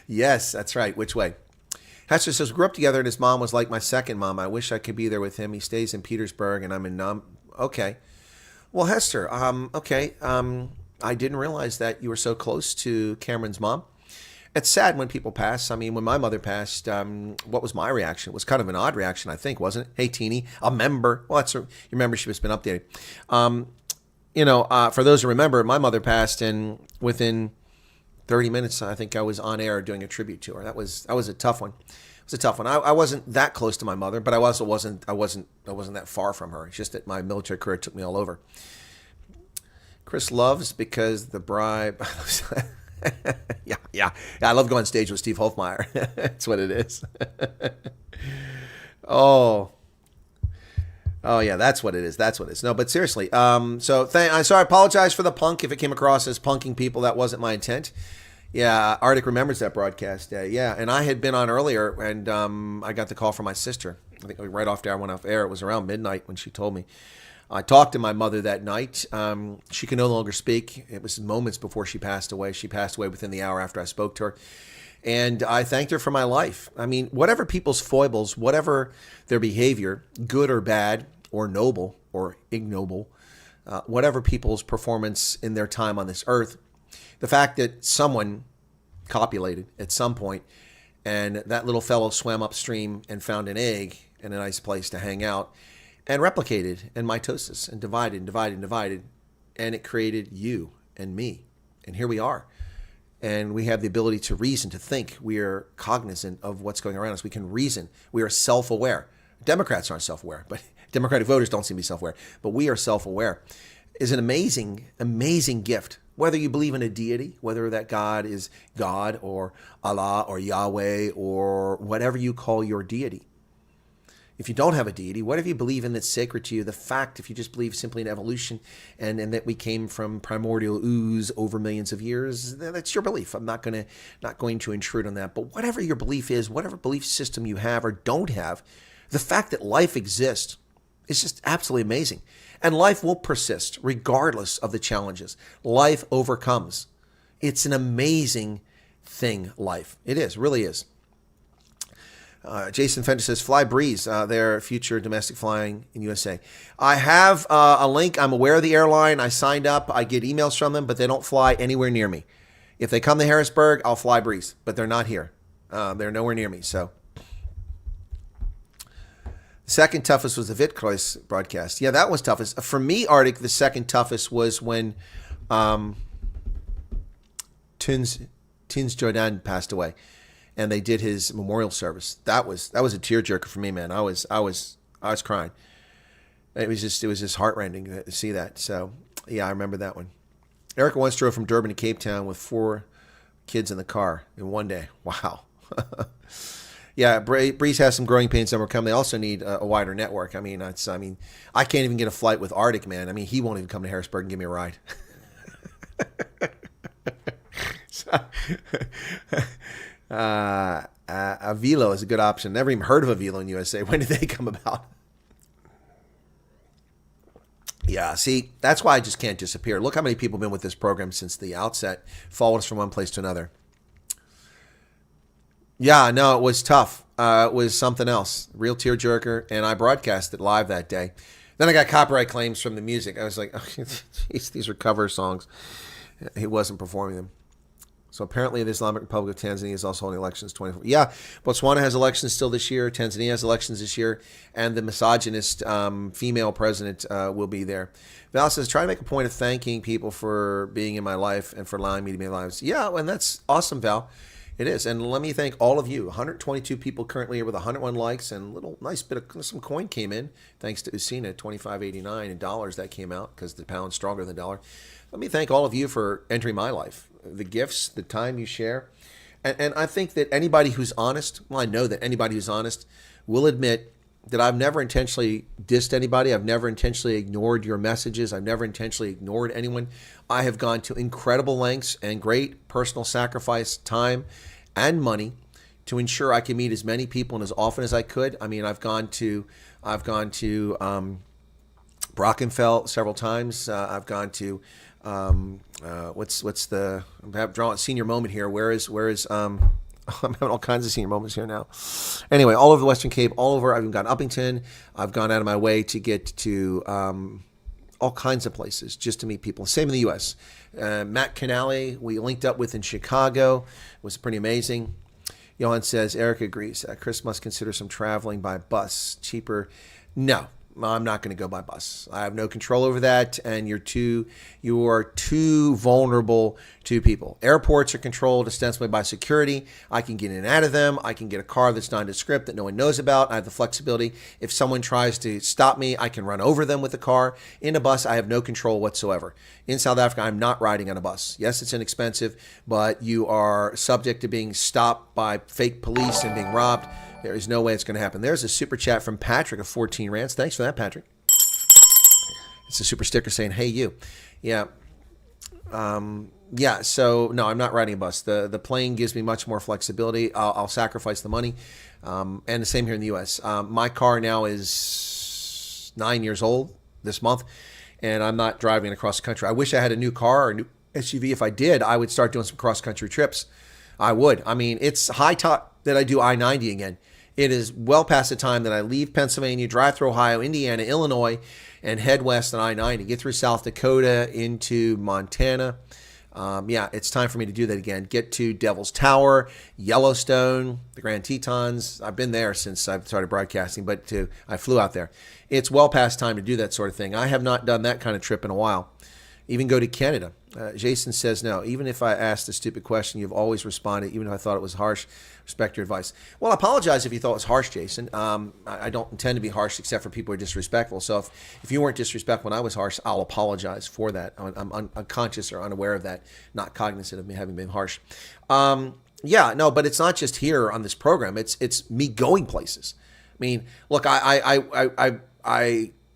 Yes, that's right. Which way? Hester says, we grew up together and his mom was like my second mom. I wish I could be there with him. He stays in Petersburg and I'm in Nam. Okay. Well, Hester, okay. I didn't realize that you were so close to Cameron's mom. It's sad when people pass. I mean, when my mother passed, what was my reaction? It was kind of an odd reaction, I think, wasn't it? Hey, Teeny, a member. Well, your membership has been updated. For those who remember, my mother passed, and within 30 minutes, I think I was on air doing a tribute to her. That was a tough one. It was a tough one. I wasn't that close to my mother, but I also wasn't that far from her. It's just that my military career took me all over. Chris loves because the bribe. Yeah. I love going on stage with Steve Hofmeyer. That's what it is. Oh yeah, that's what it is. That's what it is. No, but seriously. So I apologize for the punk if it came across as punking people. That wasn't my intent. Yeah, Arctic remembers that broadcast. Yeah, and I had been on earlier, and I got the call from my sister. I think right after I went off air. It was around midnight when she told me. I talked to my mother that night. She could no longer speak. It was moments before she passed away. She passed away within the hour after I spoke to her. And I thanked her for my life. I mean, whatever people's foibles, whatever their behavior, good or bad, or noble or ignoble, whatever people's performance in their time on this earth, the fact that someone copulated at some point and that little fellow swam upstream and found an egg and a nice place to hang out and replicated and mitosis and divided, and it created you and me. And here we are. And we have the ability to reason, to think. We are cognizant of what's going around us. We can reason. We are self-aware. Democrats aren't self-aware, but Democratic voters don't seem to be self-aware. But we are self-aware. It's an amazing, amazing gift. Whether you believe in a deity, whether that God is God or Allah or Yahweh or whatever you call your deity. If you don't have a deity, whatever you believe in that's sacred to you, the fact, if you just believe simply in evolution and that we came from primordial ooze over millions of years, that's your belief. I'm not going to intrude on that. But whatever your belief is, whatever belief system you have or don't have, the fact that life exists is just absolutely amazing. And life will persist regardless of the challenges. Life overcomes. It's an amazing thing, life. It is, really is. Jason Fender says, Fly Breeze, their future domestic flying in USA. I have a link. I'm aware of the airline. I signed up. I get emails from them, but they don't fly anywhere near me. If they come to Harrisburg, I'll fly Breeze, but they're not here. They're nowhere near me. So, the second toughest was the Vitkreuz broadcast. Yeah, that was toughest. For me, Arctic, the second toughest was when Tins Jordan passed away. And they did his memorial service. That was a tearjerker for me, man. I was crying. It was just heartrending to see that. So, yeah, I remember that one. Erica once drove from Durban to Cape Town with 4 kids in the car in one day. Wow. Yeah, Breeze has some growing pains that will come. They also need a wider network. I mean, I can't even get a flight with Arctic, man. I mean, he won't even come to Harrisburg and give me a ride. A Velo is a good option. Never even heard of a Velo in USA. When did they come about? Yeah, see, that's why I just can't disappear. Look how many people have been with this program since the outset, followed us from one place to another. Yeah, no, it was tough. It was something else. Real tearjerker, and I broadcast it live that day. Then I got copyright claims from the music. I was like, oh, geez, these are cover songs. He wasn't performing them. So apparently the Islamic Republic of Tanzania is also holding elections 24. Yeah, Botswana has elections still this year. Tanzania has elections this year. And the misogynist female president will be there. Val says, try to make a point of thanking people for being in my life and for allowing me to be in their lives. Yeah, and that's awesome, Val. It is. And let me thank all of you. 122 people currently here with 101 likes, and a little nice bit of some coin came in thanks to Usina, $25.89 in dollars that came out because the pound's stronger than the dollar. Let me thank all of you for entering my life. The gifts, the time you share. And I think that anybody who's honest, well, I know that anybody who's honest will admit that I've never intentionally dissed anybody. I've never intentionally ignored your messages. I've never intentionally ignored anyone. I have gone to incredible lengths and great personal sacrifice, time and money to ensure I can meet as many people and as often as I could. I mean, I've gone to Brockenfell several times. I've gone to what's the, I'm drawing a senior moment here. Where is I'm having all kinds of senior moments here now. Anyway, all over the Western Cape, all over. I've gone Uppington. I've gone out of my way to get to all kinds of places just to meet people. Same in the U.S. Matt Canale, we linked up with in Chicago. It was pretty amazing. Johan says, Eric agrees. Chris must consider some traveling by bus. Cheaper. No. I'm not going to go by bus. I have no control over that, and you are too vulnerable to people. Airports are controlled ostensibly by security. I can get in and out of them. I can get a car that's nondescript that no one knows about. I have the flexibility. If someone tries to stop me, I can run over them with a car. In a bus, I have no control whatsoever. In South Africa, I'm not riding on a bus. Yes, it's inexpensive, but you are subject to being stopped by fake police and being robbed. There is no way it's going to happen. There's a super chat from Patrick of 14 Rants. Thanks for that, Patrick. It's a super sticker saying, hey, you. Yeah. So, no, I'm not riding a bus. The plane gives me much more flexibility. I'll sacrifice the money. And the same here in the U.S. My car now is 9 years old this month, and I'm not driving across the country. I wish I had a new car or a new SUV. If I did, I would start doing some cross-country trips. I would. I mean, it's high time that I do I-90 again. It is well past the time that I leave Pennsylvania, drive through Ohio, Indiana, Illinois, and head west on I-90. Get through South Dakota into Montana. It's time for me to do that again. Get to Devil's Tower, Yellowstone, the Grand Tetons. I've been there since I've started broadcasting, but I flew out there. It's well past time to do that sort of thing. I have not done that kind of trip in a while. Even go to Canada. Jason says, no, even if I asked a stupid question, you've always responded, even if I thought it was harsh. Respect your advice. Well, I apologize if you thought it was harsh, Jason. I don't intend to be harsh except for people who are disrespectful. So if you weren't disrespectful when I was harsh, I'll apologize for that. I'm unconscious or unaware of that, not cognizant of me having been harsh. But it's not just here on this program. It's me going places. I mean, look, I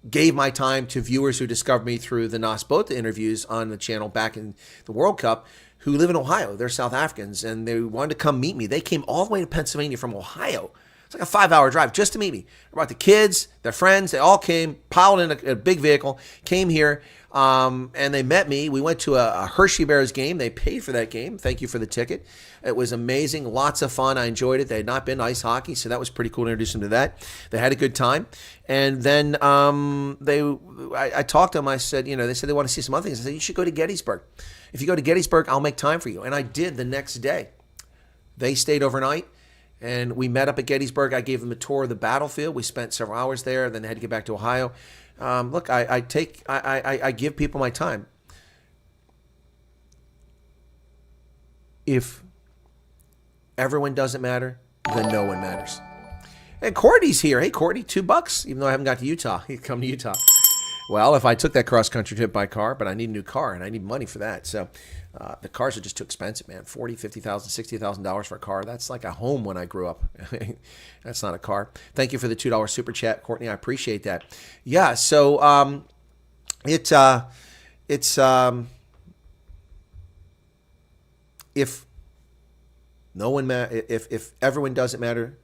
gave my time to viewers who discovered me through the Nas Botha interviews on the channel back in the World Cup who live in Ohio. They're South Africans, and they wanted to come meet me. They came all the way to Pennsylvania from Ohio. It's like a 5-hour drive just to meet me. I brought the kids, their friends. They all came, piled in a big vehicle, came here, and they met me. We went to a Hershey Bears game. They paid for that game. Thank you for the ticket. It was amazing. Lots of fun. I enjoyed it. They had not been to ice hockey, so that was pretty cool to introduce them to that. They had a good time. And then I talked to them. I said, they said they want to see some other things. I said, you should go to Gettysburg. If you go to Gettysburg, I'll make time for you. And I did the next day. They stayed overnight, and we met up at Gettysburg. I gave them a tour of the battlefield. We spent several hours there. Then they had to get back to Ohio. Look, I give people my time. If everyone doesn't matter, then no one matters. And Courtney's here. Hey, Courtney, $2, even though I haven't got to Utah. He'd come to Utah. Well, if I took that cross-country trip by car, but I need a new car, and I need money for that. So the cars are just too expensive, man. $40,000, $50,000, $60,000 for a car. That's like a home when I grew up. That's not a car. Thank you for the $2 super chat, Courtney. I appreciate that. Yeah, so if no one if everyone doesn't matter,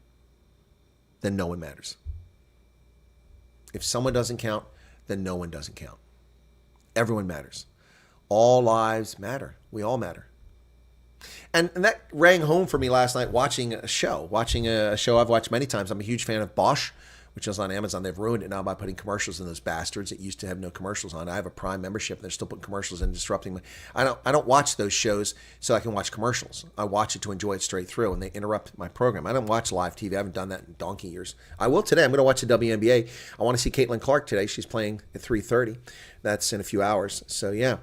then no one matters. If someone doesn't count, then no one doesn't count. Everyone matters. All lives matter. We all matter. And that rang home for me last night watching a show I've watched many times. I'm a huge fan of Bosch, which is on Amazon. They've ruined it now by putting commercials in, those bastards. It used to have no commercials on. I have a Prime membership, and they're still putting commercials in, disrupting me. I don't watch those shows so I can watch commercials. I watch it to enjoy it straight through, and they interrupt my program. I don't watch live TV. I haven't done that in donkey years. I will today. I'm going to watch the WNBA. I want to see Caitlin Clark today. She's playing at 3:30. That's in a few hours. So yeah.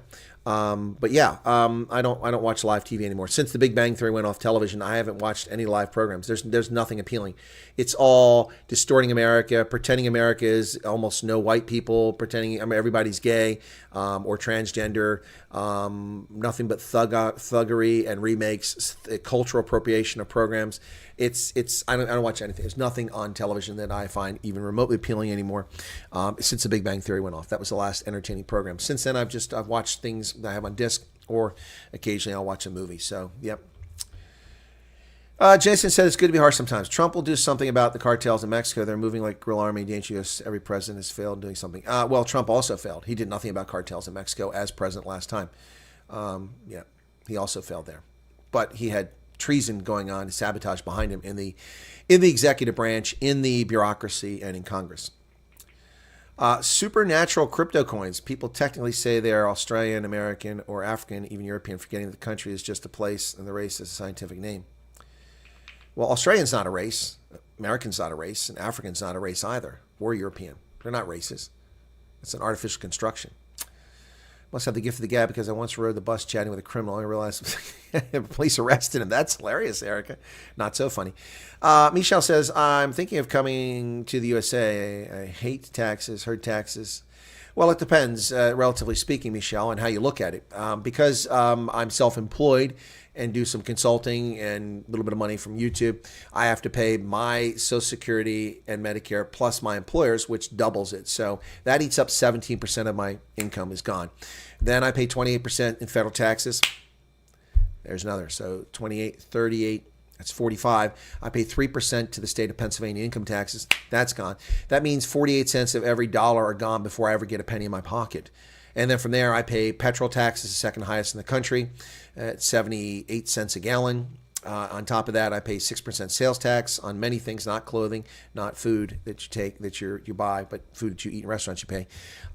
I don't watch live TV anymore. Since The Big Bang Theory went off television, I haven't watched any live programs. There's nothing appealing. It's all distorting America, pretending America is almost no white people, pretending everybody's gay or transgender. Nothing but thuggery and remakes, cultural appropriation of programs. I don't watch anything. There's nothing on television that I find even remotely appealing anymore. Since The Big Bang Theory went off, that was the last entertaining program. Since then, I've watched things that I have on disc, or occasionally I'll watch a movie. So, yep. Jason said it's good to be harsh sometimes. Trump will do something about the cartels in Mexico. They're moving like guerrilla army, dangerous. Every president has failed doing something. Well, Trump also failed. He did nothing about cartels in Mexico as president last time. He also failed there. But he had treason going on, sabotage behind him in the executive branch, in the bureaucracy, and in Congress. Supernatural crypto coins. People technically say they're Australian, American, or African, even European, forgetting that the country is just a place and the race is a scientific name. Well, Australian's not a race, American's not a race, and African's not a race either, or European. They're not races. It's an artificial construction. Must have the gift of the gab because I once rode the bus chatting with a criminal. I realized the police arrested him. That's hilarious, Erica. Not so funny. Michelle says, I'm thinking of coming to the USA. I hate taxes, heard taxes. Well, it depends, relatively speaking, Michelle, on how you look at it. Because I'm self-employed and do some consulting and a little bit of money from YouTube, I have to pay my Social Security and Medicare plus my employer's, which doubles it. So that eats up 17% of my income is gone. Then I pay 28% in federal taxes. There's another. So 28, 38, that's 45. I pay 3% to the state of Pennsylvania income taxes. That's gone. That means 48 cents of every dollar are gone before I ever get a penny in my pocket. And then from there, I pay petrol taxes, the second highest in the country, at 78 cents a gallon. On top of that, I pay 6% sales tax on many things, not clothing, not food that you take, that you buy, but food that you eat in restaurants you pay.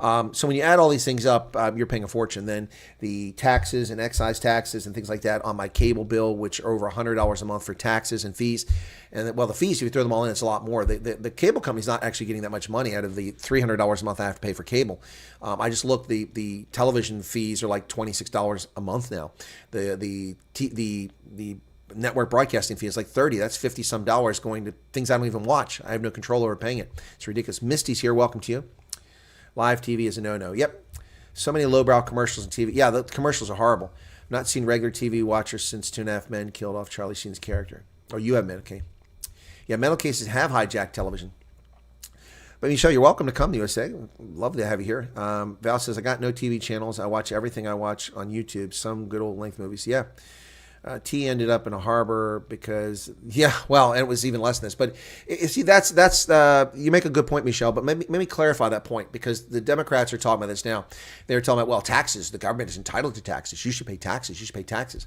So when you add all these things up, you're paying a fortune. Then the taxes and excise taxes and things like that on my cable bill, which are over $100 a month for taxes and fees. And well, the fees, if you throw them all in, it's a lot more. The cable company's not actually getting that much money out of the $300 a month I have to pay for cable. I just looked, the television fees are like $26 a month now. The network broadcasting fee is like $30. That's $50 some dollars going to things I don't even watch. I have no control over paying it. It's ridiculous. Misty's here. Welcome to you. Live TV is a no-no. Yep. So many lowbrow commercials on TV. Yeah, the commercials are horrible. I've not seen regular TV watchers since 2.5 Men killed off Charlie Sheen's character. Oh, you have men, okay. Yeah, mental cases have hijacked television. But Michelle, you're welcome to come to USA. Love to have you here. Val says, I got no TV channels. I watch everything I watch on YouTube. Some good old length movies. Yeah. T ended up in a harbor because, and it was even less than this. But you see, that's you make a good point, Michelle. But maybe clarify that point, because the Democrats are talking about this now. They're talking about, well, taxes. The government is entitled to taxes. You should pay taxes. You should pay taxes.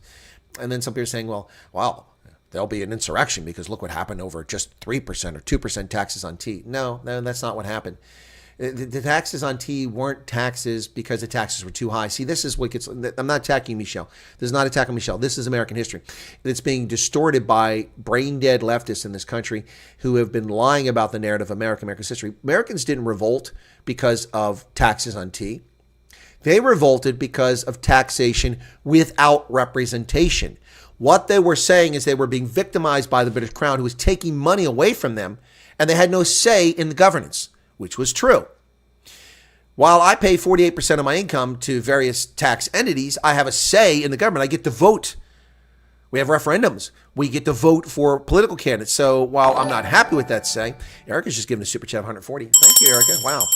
And then some people are saying, well, there'll be an insurrection because look what happened over just 3% or 2% taxes on tea. No, that's not what happened. The taxes on tea weren't taxes because the taxes were too high. See, this is what gets, I'm not attacking Michelle. This is not attacking Michelle. This is American history. It's being distorted by brain-dead leftists in this country who have been lying about the narrative of America's history. Americans didn't revolt because of taxes on tea. They revolted because of taxation without representation. What they were saying is they were being victimized by the British Crown, who was taking money away from them, and they had no say in the governance, which was true. While I pay 48% of my income to various tax entities, I have a say in the government. I get to vote. We have referendums. We get to vote for political candidates. So while I'm not happy with that say, Erica's just giving a super chat of 140. Thank you, Erica. Wow.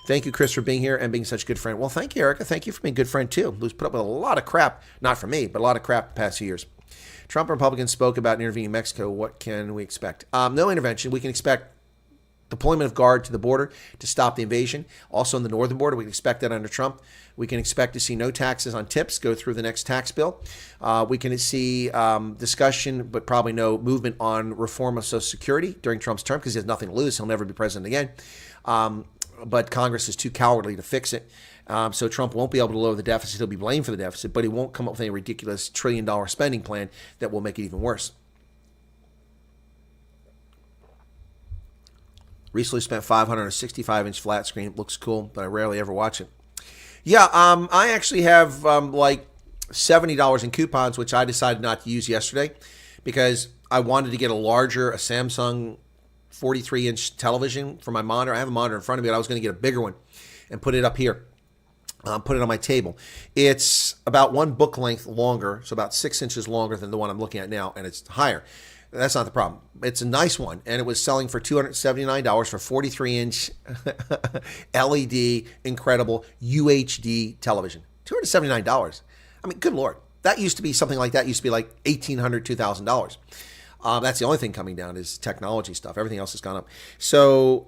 Thank you, Chris, for being here and being such a good friend. Well, thank you, Erica. Thank you for being a good friend, too. Who's put up with a lot of crap, not from me, but a lot of crap the past few years. Trump and Republicans spoke about intervening in Mexico. What can we expect? No intervention. We can expect deployment of guard to the border to stop the invasion. Also on the northern border, we can expect that under Trump. We can expect to see no taxes on tips go through the next tax bill. We can see discussion, but probably no movement on reform of Social Security during Trump's term because he has nothing to lose. He'll never be president again. But Congress is too cowardly to fix it. So Trump won't be able to lower the deficit. He'll be blamed for the deficit, but he won't come up with a ridiculous $1 trillion spending plan that will make it even worse. Recently spent $500 on a 65-inch flat screen. It looks cool, but I rarely ever watch it. Yeah, I actually have like $70 in coupons, which I decided not to use yesterday because I wanted to get a Samsung 43-inch television for my monitor. I have a monitor in front of me, but I was going to get a bigger one and put it up here. Put it on my table. It's about one book length longer, so about 6 inches longer than the one I'm looking at now, and it's higher. That's not the problem. It's a nice one, and it was selling for $279 for 43-inch LED, incredible UHD television. $279. I mean, good Lord. That used to be something like that. Used to be like $1,800, $2,000. That's the only thing coming down is technology stuff. Everything else has gone up. So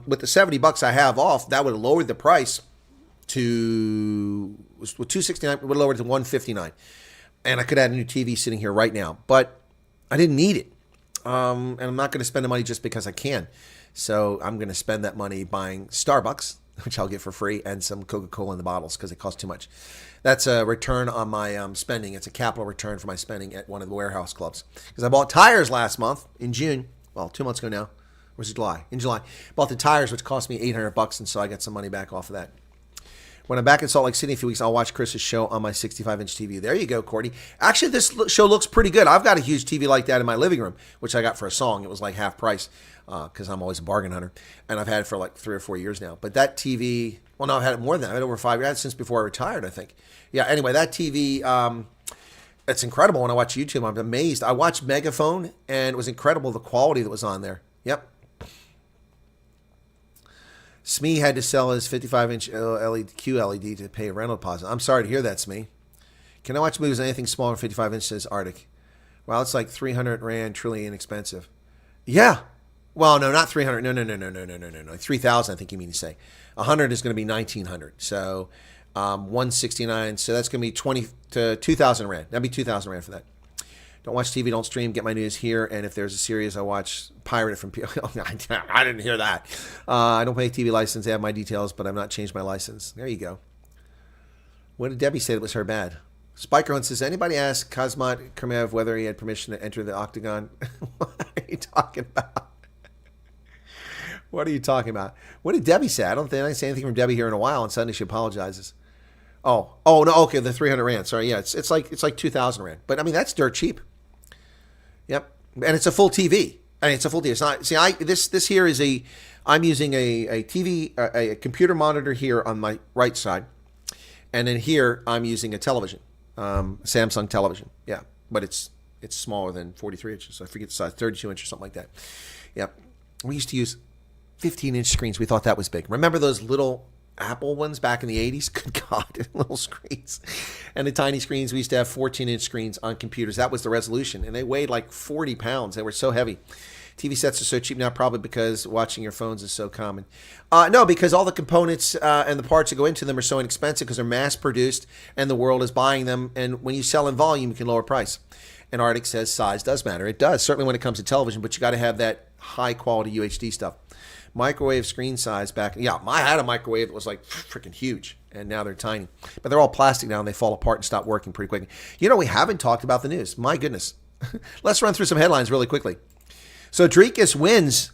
with the $70 I have off, that would have lowered the price to with $269. Would have lowered it to $159, and I could add a new TV sitting here right now, but I didn't need it. And I'm not going to spend the money just because I can. So I'm going to spend that money buying Starbucks, which I'll get for free, and some Coca-Cola in the bottles because it costs too much. That's a return on my spending. It's a capital return for my spending at one of the warehouse clubs. Because I bought tires last month in June. Well, 2 months ago now. Or was it July? In July. Bought the tires, which cost me $800, and so I got some money back off of that. When I'm back in Salt Lake City in a few weeks, I'll watch Chris's show on my 65-inch TV. There you go, Courtney. Actually, this show looks pretty good. I've got a huge TV like that in my living room, which I got for a song. It was like half price because I'm always a bargain hunter. And I've had it for like 3 or 4 years now. But that TV, well, no, I've had it more than that. I've had it over 5 years. I had it since before I retired, I think. Yeah, anyway, that TV, it's incredible when I watch YouTube. I'm amazed. I watched Megaphone, and it was incredible the quality that was on there. Yep. Smee had to sell his 55-inch QLED to pay a rental deposit. I'm sorry to hear that, Smee. Can I watch movies on anything smaller than 55 inches, says Arctic? Well, it's like 300 Rand, truly inexpensive. Yeah. Well, no, not 300. No. 3,000, I think you mean to say. 100 is going to be 1,900. So 169. So that's going to be 20 to 2,000 Rand. That'd be 2,000 Rand for that. Don't watch TV, don't stream, get my news here. And if there's a series, I watch pirate it from people. I didn't hear that. I don't pay TV license. I have my details, but I've not changed my license. There you go. What did Debbie say that was her bad? Spiker Hunt says, anybody ask Kazmat Kermev whether he had permission to enter the octagon? What are you talking about? What are you talking about? What did Debbie say? I don't think I say anything from Debbie here in a while, and suddenly she apologizes. Oh no, okay, the 300 Rand. Sorry, yeah, it's like 2,000 Rand. But I mean, that's dirt cheap. Yep, and it's a full TV. I mean, it's a full TV. It's not. See, this here is a. I'm using a TV, a computer monitor here on my right side, and then here I'm using a television, Samsung television. Yeah, but it's smaller than 43 inches. So I forget the size, 32 inches or something like that. Yep, we used to use 15-inch screens. We thought that was big. Remember those little Apple ones back in the 80s? Good God, little screens. And the tiny screens, we used to have 14-inch screens on computers. That was the resolution. And they weighed like 40 pounds. They were so heavy. TV sets are so cheap now, probably because watching your phones is so common. No, because all the components and the parts that go into them are so inexpensive because they're mass-produced and the world is buying them. And when you sell in volume, you can lower price. And Arctic says size does matter. It does, certainly when it comes to television, but you got to have that high-quality UHD stuff. Microwave screen size back. Yeah, I had a microwave that was like freaking huge, and now they're tiny. But they're all plastic now, and they fall apart and stop working pretty quickly. You know, we haven't talked about the news. My goodness. Let's run through some headlines really quickly. So Dricus wins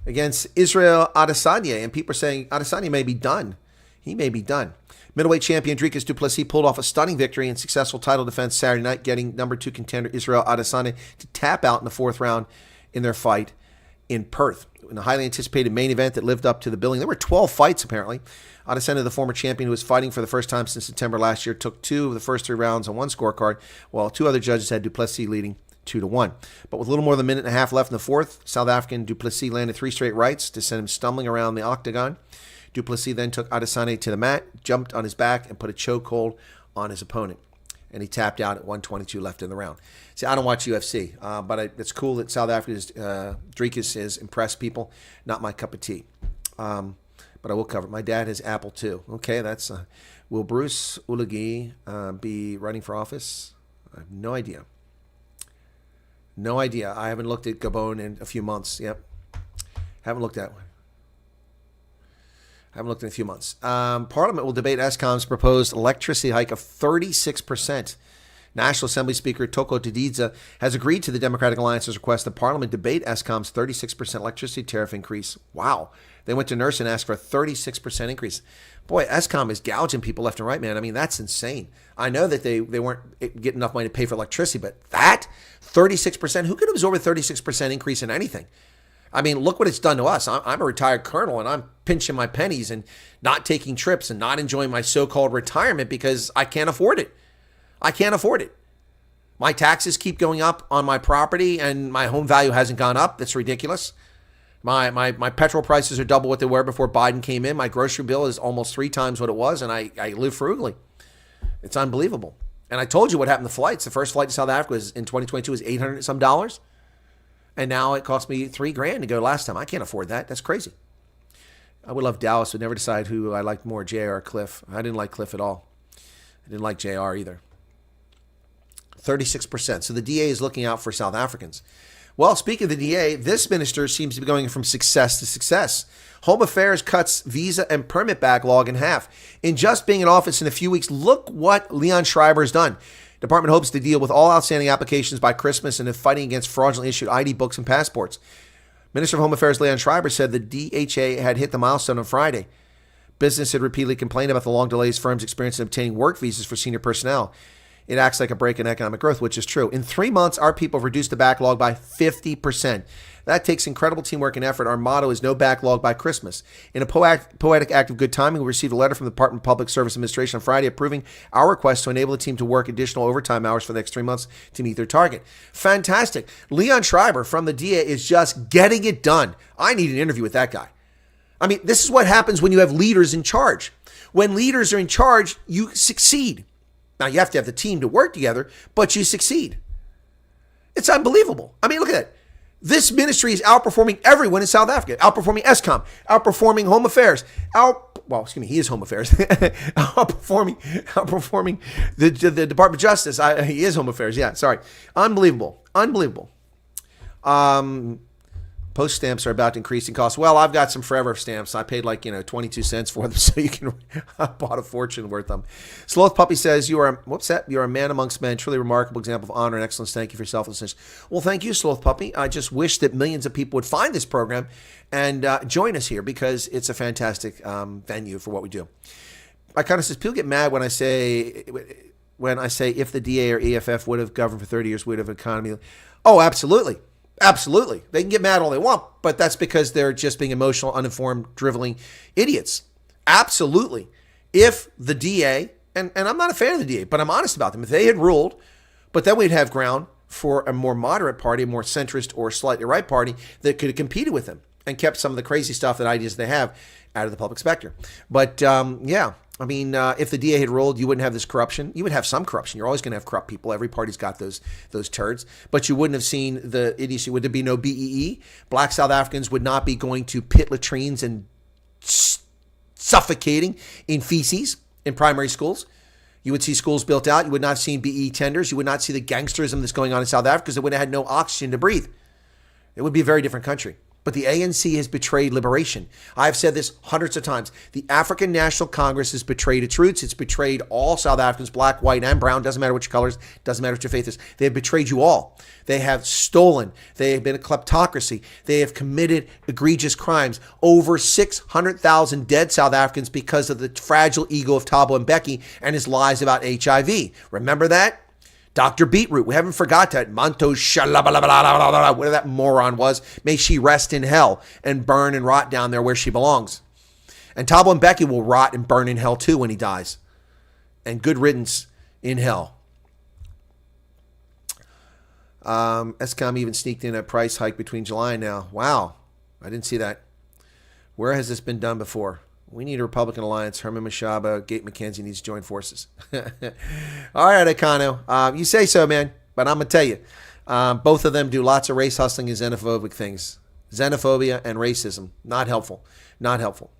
against Israel Adesanya, and people are saying Adesanya may be done. He may be done. Middleweight champion Dricus du Plessis pulled off a stunning victory and successful title defense Saturday night, getting number 2 contender Israel Adesanya to tap out in the 4th round in their fight in Perth. in the highly anticipated main event that lived up to the billing. There were 12 fights, apparently. Adesanya, the former champion who was fighting for the first time since September last year, took 2 of the first 3 rounds on one scorecard, while 2 other judges had Duplessis leading 2-1. But with a little more than a minute and a half left in the fourth, South African Duplessis landed 3 straight rights to send him stumbling around the octagon. Duplessis then took Adesanya to the mat, jumped on his back, and put a chokehold on his opponent. And he tapped out at 1:22 left in the round. See, I don't watch UFC, but it's cool that South Africa's Dricus has impressed people. Not my cup of tea. But I will cover it. My dad has Apple too. Okay, that's... will Bruce Ulagi be running for office? I have no idea. No idea. I haven't looked at Gabon in a few months. Yep. Haven't looked at one. Haven't looked in a few months. Parliament will debate Eskom's proposed electricity hike of 36%. National Assembly Speaker Toko Didiza has agreed to the Democratic Alliance's request that Parliament debate Eskom's 36% electricity tariff increase. Wow. They went to Nurse and asked for a 36% increase. Boy, Eskom is gouging people left and right, man. I mean, that's insane. I know that they weren't getting enough money to pay for electricity, but that 36%, who could absorb a 36% increase in anything? I mean, look what it's done to us. I'm a retired colonel, and I'm pinching my pennies and not taking trips and not enjoying my so-called retirement because I can't afford it. I can't afford it. My taxes keep going up on my property, and my home value hasn't gone up. That's ridiculous. My petrol prices are double what they were before Biden came in. My grocery bill is almost 3 times what it was, and I live frugally. It's unbelievable. And I told you what happened to flights. The first flight to South Africa was in 2022 was $800 and some dollars. And now it cost me $3,000 to go last time. I can't afford that. That's crazy. I would love Dallas, but never decide who I liked more, JR or Cliff. I didn't like Cliff at all. I didn't like JR either. 36%. So the DA is looking out for South Africans. Well, speaking of the DA, this minister seems to be going from success to success. Home Affairs cuts visa and permit backlog in half. In just being in office in a few weeks, look what Leon Schreiber has done. Department hopes to deal with all outstanding applications by Christmas and is fighting against fraudulently issued ID books and passports. Minister of Home Affairs Leon Schreiber said the DHA had hit the milestone on Friday. Business had repeatedly complained about the long delays firms experienced in obtaining work visas for senior personnel. It acts like a break in economic growth, which is true. In 3 months, our people have reduced the backlog by 50%. That takes incredible teamwork and effort. Our motto is no backlog by Christmas. In a poetic act of good timing, we received a letter from the Department of Public Service Administration on Friday approving our request to enable the team to work additional overtime hours for the next 3 months to meet their target. Fantastic. Leon Schreiber from the DA is just getting it done. I need an interview with that guy. I mean, this is what happens when you have leaders in charge. When leaders are in charge, you succeed. Now, you have to have the team to work together, but you succeed. It's unbelievable. I mean, look at that. This ministry is outperforming everyone in South Africa, outperforming Eskom, outperforming Home Affairs, he is Home Affairs, outperforming the Department of Justice. He is Home Affairs, yeah, sorry. Unbelievable. Post stamps are about to increase in cost. Well, I've got some forever stamps. I paid 22 cents for them, so you can I bought a fortune worth them. Sloth Puppy says, you're a man amongst men, truly remarkable example of honor and excellence. Thank you for your selflessness. Well, thank you, Sloth Puppy. I just wish that millions of people would find this program and join us here because it's a fantastic venue for what we do. I kind of says, people get mad when I say if the DA or EFF would have governed for 30 years, we'd have an economy. Oh, absolutely. Absolutely. They can get mad all they want, but that's because they're just being emotional, uninformed, driveling idiots. Absolutely. If the DA, and I'm not a fan of the DA, but I'm honest about them, if they had ruled, but then we'd have ground for a more moderate party, a more centrist or slightly right party that could have competed with them and kept some of the crazy stuff that ideas they have out of the public spectrum. But yeah. I mean, if the DA had ruled, you wouldn't have this corruption. You would have some corruption. You're always going to have corrupt people. Every party's got those turds. But you wouldn't have seen the idiocy. Would there be no BEE? Black South Africans would not be going to pit latrines and suffocating in feces in primary schools. You would see schools built out. You would not have seen BEE tenders. You would not see the gangsterism that's going on in South Africa because they would have had no oxygen to breathe. It would be a very different country. But the ANC has betrayed liberation. I've said this hundreds of times. The African National Congress has betrayed its roots. It's betrayed all South Africans, black, white, and brown. Doesn't matter what your colors. Doesn't matter what your faith is. They have betrayed you all. They have stolen. They have been a kleptocracy. They have committed egregious crimes. Over 600,000 dead South Africans because of the fragile ego of Thabo Mbeki and his lies about HIV. Remember that? Dr. Beetroot, we haven't forgot that. Monto shalabalabalabala, whatever that moron was. May she rest in hell and burn and rot down there where she belongs. And Thabo Mbeki will rot and burn in hell too when he dies. And good riddance in hell. Escom even sneaked in a price hike between July and now. Wow. I didn't see that. Where has this been done before? We need a Republican alliance. Herman Mashaba, Gate McKenzie needs to join forces. All right, Akano. You say so, man. But I'm going to tell you. Both of them do lots of race hustling and xenophobic things. Xenophobia and racism. Not helpful. Not helpful.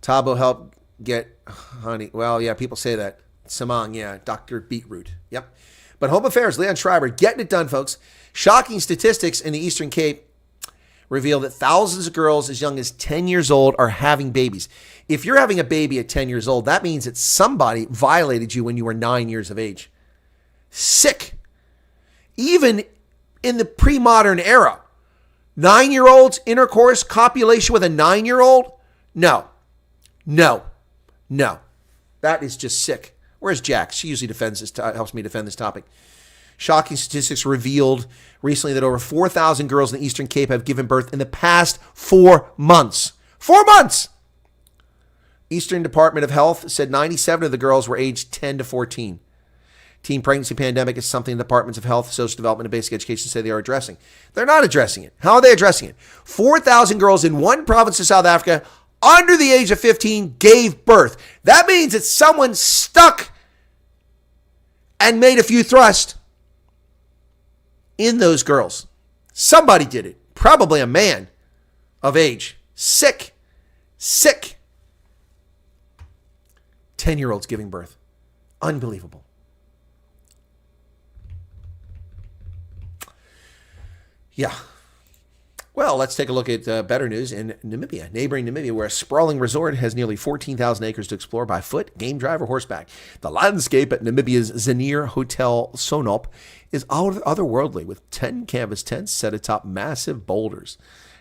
Thabo helped get honey. Well, yeah, people say that. Samang, yeah. Dr. Beetroot. Yep. But Home Affairs, Leon Schreiber, getting it done, folks. Shocking statistics in the Eastern Cape reveal that thousands of girls as young as 10 years old are having babies. If you're having a baby at 10 years old, that means that somebody violated you when you were 9 years of age. Sick. Even in the pre-modern era, 9-year-olds intercourse, copulation with a 9-year-old? No. No. No. That is just sick. Where's Jax? She usually defends this, helps me defend this topic. Shocking statistics revealed recently that over 4,000 girls in the Eastern Cape have given birth in the past 4 months. 4 months! Eastern Department of Health said 97 of the girls were aged 10 to 14. Teen pregnancy pandemic is something the Departments of Health, Social Development, and Basic Education say they are addressing. They're not addressing it. How are they addressing it? 4,000 girls in one province of South Africa under the age of 15 gave birth. That means that someone stuck and made a few thrusts in those girls. Somebody did it. Probably a man of age. Sick. Sick. 10-year-olds giving birth. Unbelievable. Yeah. Well, let's take a look at better news in Namibia. Neighboring Namibia, where a sprawling resort has nearly 14,000 acres to explore by foot, game drive, or horseback. The landscape at Namibia's Zanier Hotel Sonop is otherworldly, with 10 canvas tents set atop massive boulders.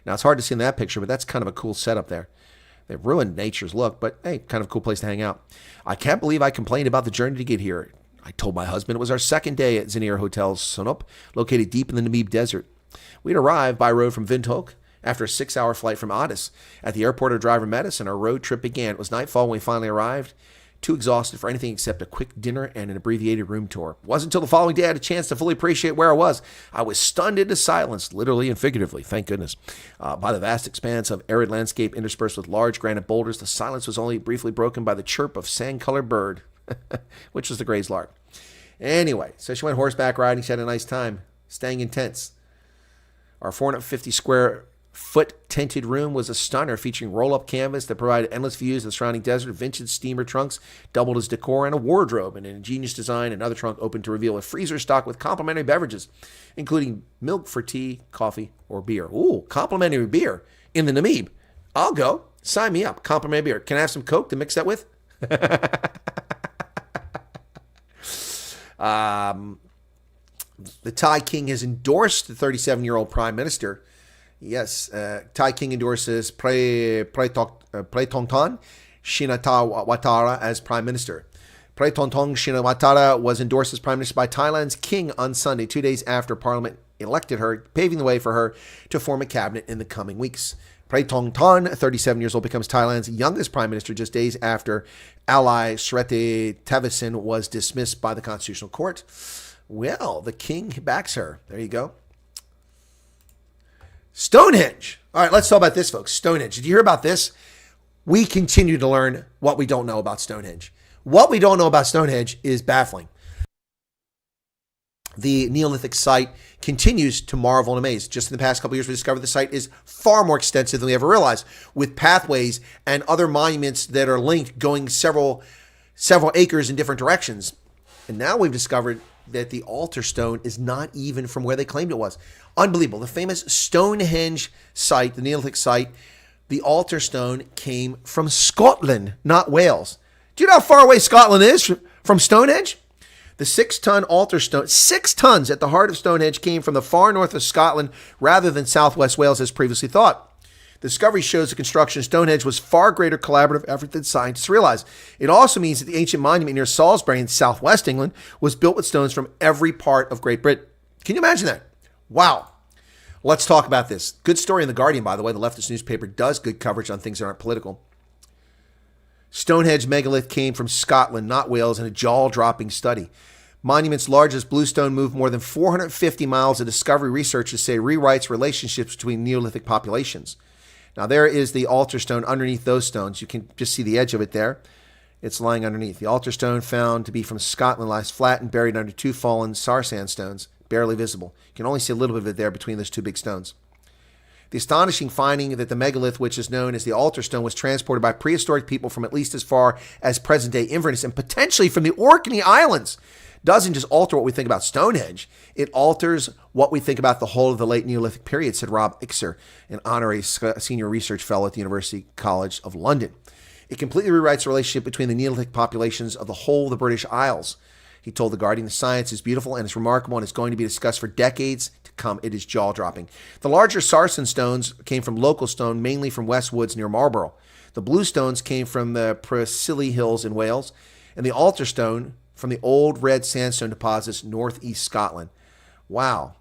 Now, it's hard to see in that picture, but that's kind of a cool setup there. They've ruined nature's look, but hey, kind of a cool place to hang out. I can't believe I complained about the journey to get here. I told my husband it was our second day at Zanier Hotel Sonop, located deep in the Namib Desert. We'd arrived by road from Windhoek after a 6-hour flight from Addis. At the airport, our driver met us, and our road trip began. It was nightfall when we finally arrived, too exhausted for anything except a quick dinner and an abbreviated room tour. It wasn't until the following day I had a chance to fully appreciate where I was. I was stunned into silence, literally and figuratively, thank goodness, by the vast expanse of arid landscape interspersed with large granite boulders. The silence was only briefly broken by the chirp of sand-colored bird, which was the grazed lark. Anyway, so she went horseback riding. She had a nice time, staying in tents. Our 450 square foot tented room was a stunner, featuring roll-up canvas that provided endless views of the surrounding desert. Vintage steamer trunks doubled as decor, and a wardrobe in an ingenious design. Another trunk open to reveal a freezer stocked with complimentary beverages, including milk for tea, coffee, or beer. Ooh, complimentary beer in the Namib. I'll go. Sign me up. Complimentary beer. Can I have some Coke to mix that with? The Thai king has endorsed the 37-year-old prime minister. Yes, Thai king endorses Praetongtarn Shinawatra as prime minister. Praetongtarn Shinawatra was endorsed as prime minister by Thailand's king on Sunday, 2 days after parliament elected her, paving the way for her to form a cabinet in the coming weeks. Praetongtarn, 37 years old, becomes Thailand's youngest prime minister just days after ally Srettha Thavisin was dismissed by the Constitutional Court. Well, the king backs her. There you go. Stonehenge. All right, let's talk about this, folks. Stonehenge. Did you hear about this? We continue to learn what we don't know about Stonehenge. What we don't know about Stonehenge is baffling. The Neolithic site continues to marvel and amaze. Just in the past couple of years, we discovered the site is far more extensive than we ever realized, with pathways and other monuments that are linked going several acres in different directions. And now we've discovered that the altar stone is not even from where they claimed it was. Unbelievable. The famous Stonehenge site, the Neolithic site, the altar stone came from Scotland, not Wales. Do you know how far away Scotland is from Stonehenge? The 6-ton altar stone, 6 tons at the heart of Stonehenge, came from the far north of Scotland rather than southwest Wales as previously thought. The discovery shows the construction of Stonehenge was far greater collaborative effort than scientists realized. It also means that the ancient monument near Salisbury in southwest England was built with stones from every part of Great Britain. Can you imagine that? Wow. Let's talk about this. Good story in The Guardian, by the way. The leftist newspaper does good coverage on things that aren't political. Stonehenge megalith came from Scotland, not Wales, in a jaw-dropping study. Monument's largest bluestone moved more than 450 miles. The discovery researchers say rewrites relationships between Neolithic populations. Now, there is the altar stone underneath those stones. You can just see the edge of it there. It's lying underneath. The altar stone, found to be from Scotland, lies flat and buried under two fallen Sar sandstones, barely visible. You can only see a little bit of it there between those two big stones. The astonishing finding that the megalith, which is known as the altar stone, was transported by prehistoric people from at least as far as present-day Inverness and potentially from the Orkney Islands, doesn't just alter what we think about Stonehenge. It alters what we think about the whole of the late Neolithic period, said Rob Ixer, an honorary senior research fellow at the University College of London. It completely rewrites the relationship between the Neolithic populations of the whole of the British Isles. He told The Guardian, the science is beautiful and it's remarkable and it's going to be discussed for decades to come. It is jaw-dropping. The larger sarsen stones came from local stone, mainly from West Woods near Marlborough. The blue stones came from the Presili Hills in Wales, and the altar stone from the old red sandstone deposits northeast Scotland. Wow.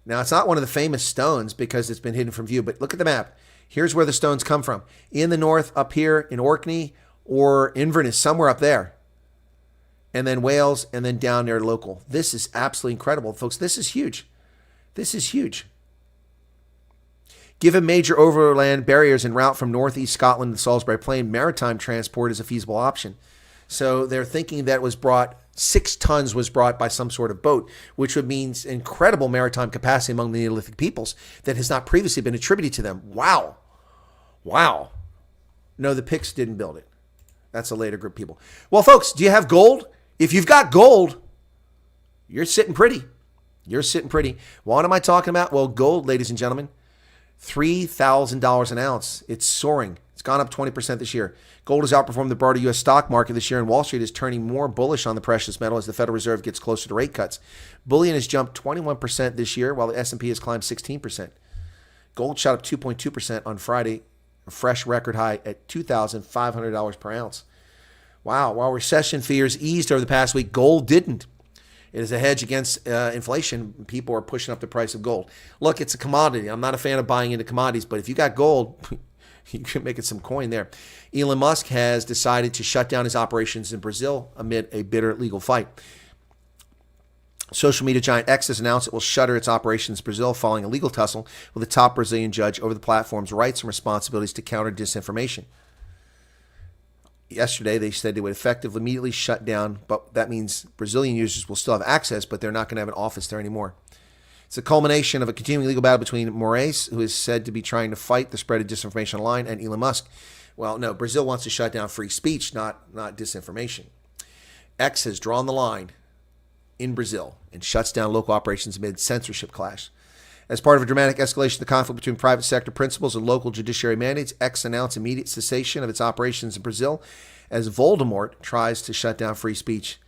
Now, it's not one of the famous stones because it's been hidden from view, but look at the map. Here's where the stones come from. In the north, up here in Orkney or Inverness, somewhere up there. And then Wales, and then down there local. This is absolutely incredible, folks. This is huge. This is huge. Given major overland barriers en route from northeast Scotland to the Salisbury Plain, maritime transport is a feasible option. So they're thinking that was brought, 6 tons was brought by some sort of boat, which would mean incredible maritime capacity among the Neolithic peoples that has not previously been attributed to them. Wow. Wow. No, the Picts didn't build it. That's a later group of people. Well, folks, do you have gold? If you've got gold, you're sitting pretty. You're sitting pretty. What am I talking about? Well, gold, ladies and gentlemen, $3,000 an ounce. It's soaring. It's gone up 20% this year. Gold has outperformed the broader U.S. stock market this year, and Wall Street is turning more bullish on the precious metal as the Federal Reserve gets closer to rate cuts. Bullion has jumped 21% this year, while the S&P has climbed 16%. Gold shot up 2.2% on Friday, a fresh record high at $2,500 per ounce. Wow, while recession fears eased over the past week, gold didn't. It is a hedge against inflation. People are pushing up the price of gold. Look, it's a commodity. I'm not a fan of buying into commodities, but if you got gold, you can make it some coin there. Elon Musk has decided to shut down his operations in Brazil amid a bitter legal fight. Social media giant X has announced it will shutter its operations in Brazil following a legal tussle with a top Brazilian judge over the platform's rights and responsibilities to counter disinformation. Yesterday, they said they would effectively immediately shut down, but that means Brazilian users will still have access, but they're not going to have an office there anymore. It's a culmination of a continuing legal battle between Moraes, who is said to be trying to fight the spread of disinformation online, and Elon Musk. Well, no, Brazil wants to shut down free speech, not disinformation. X has drawn the line in Brazil and shuts down local operations amid censorship clash. As part of a dramatic escalation of the conflict between private sector principles and local judiciary mandates, X announced immediate cessation of its operations in Brazil as Voldemort tries to shut down free speech.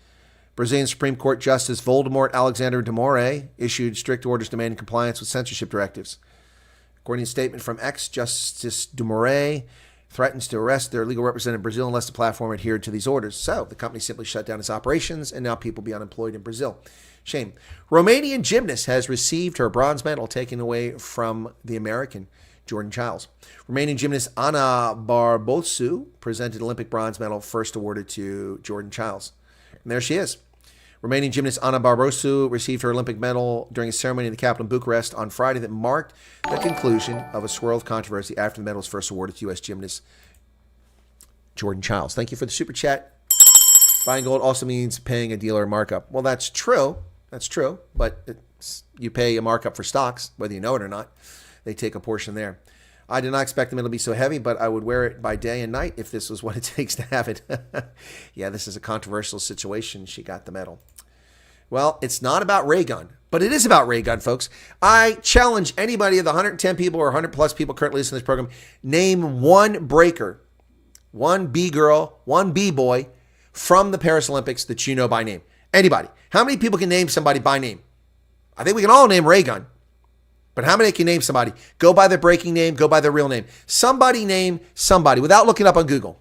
Brazilian Supreme Court Justice Voldemort Alexander de Moraes issued strict orders demanding compliance with censorship directives. According to a statement from X, Justice de Moraes threatens to arrest their legal representative in Brazil unless the platform adhered to these orders. So the company simply shut down its operations, and now people will be unemployed in Brazil. Shame. Romanian gymnast has received her bronze medal taken away from the American Jordan Childs. Romanian gymnast Ana Barbosu presented Olympic bronze medal first awarded to Jordan Childs. And there she is. Romanian gymnast Ana Barbosu received her Olympic medal during a ceremony in the capital of Bucharest on Friday that marked the conclusion of a swirl of controversy after the medal was first awarded to U.S. gymnast Jordan Childs. Thank you for the super chat. Buying gold also means paying a dealer a markup. Well, that's true. That's true. But you pay a markup for stocks, whether you know it or not. They take a portion there. I did not expect the medal to be so heavy, but I would wear it by day and night if this was what it takes to have it. Yeah, this is a controversial situation. She got the medal. Well, it's not about ray gun, but it is about ray gun, folks. I challenge anybody of the 110 people or 100 plus people currently listening to this program, name one breaker, one B-girl, one B-boy from the Paris Olympics that you know by name. Anybody. How many people can name somebody by name? I think we can all name ray gun. But how many can name somebody? Go by their breaking name, go by their real name. Somebody name somebody without looking up on Google.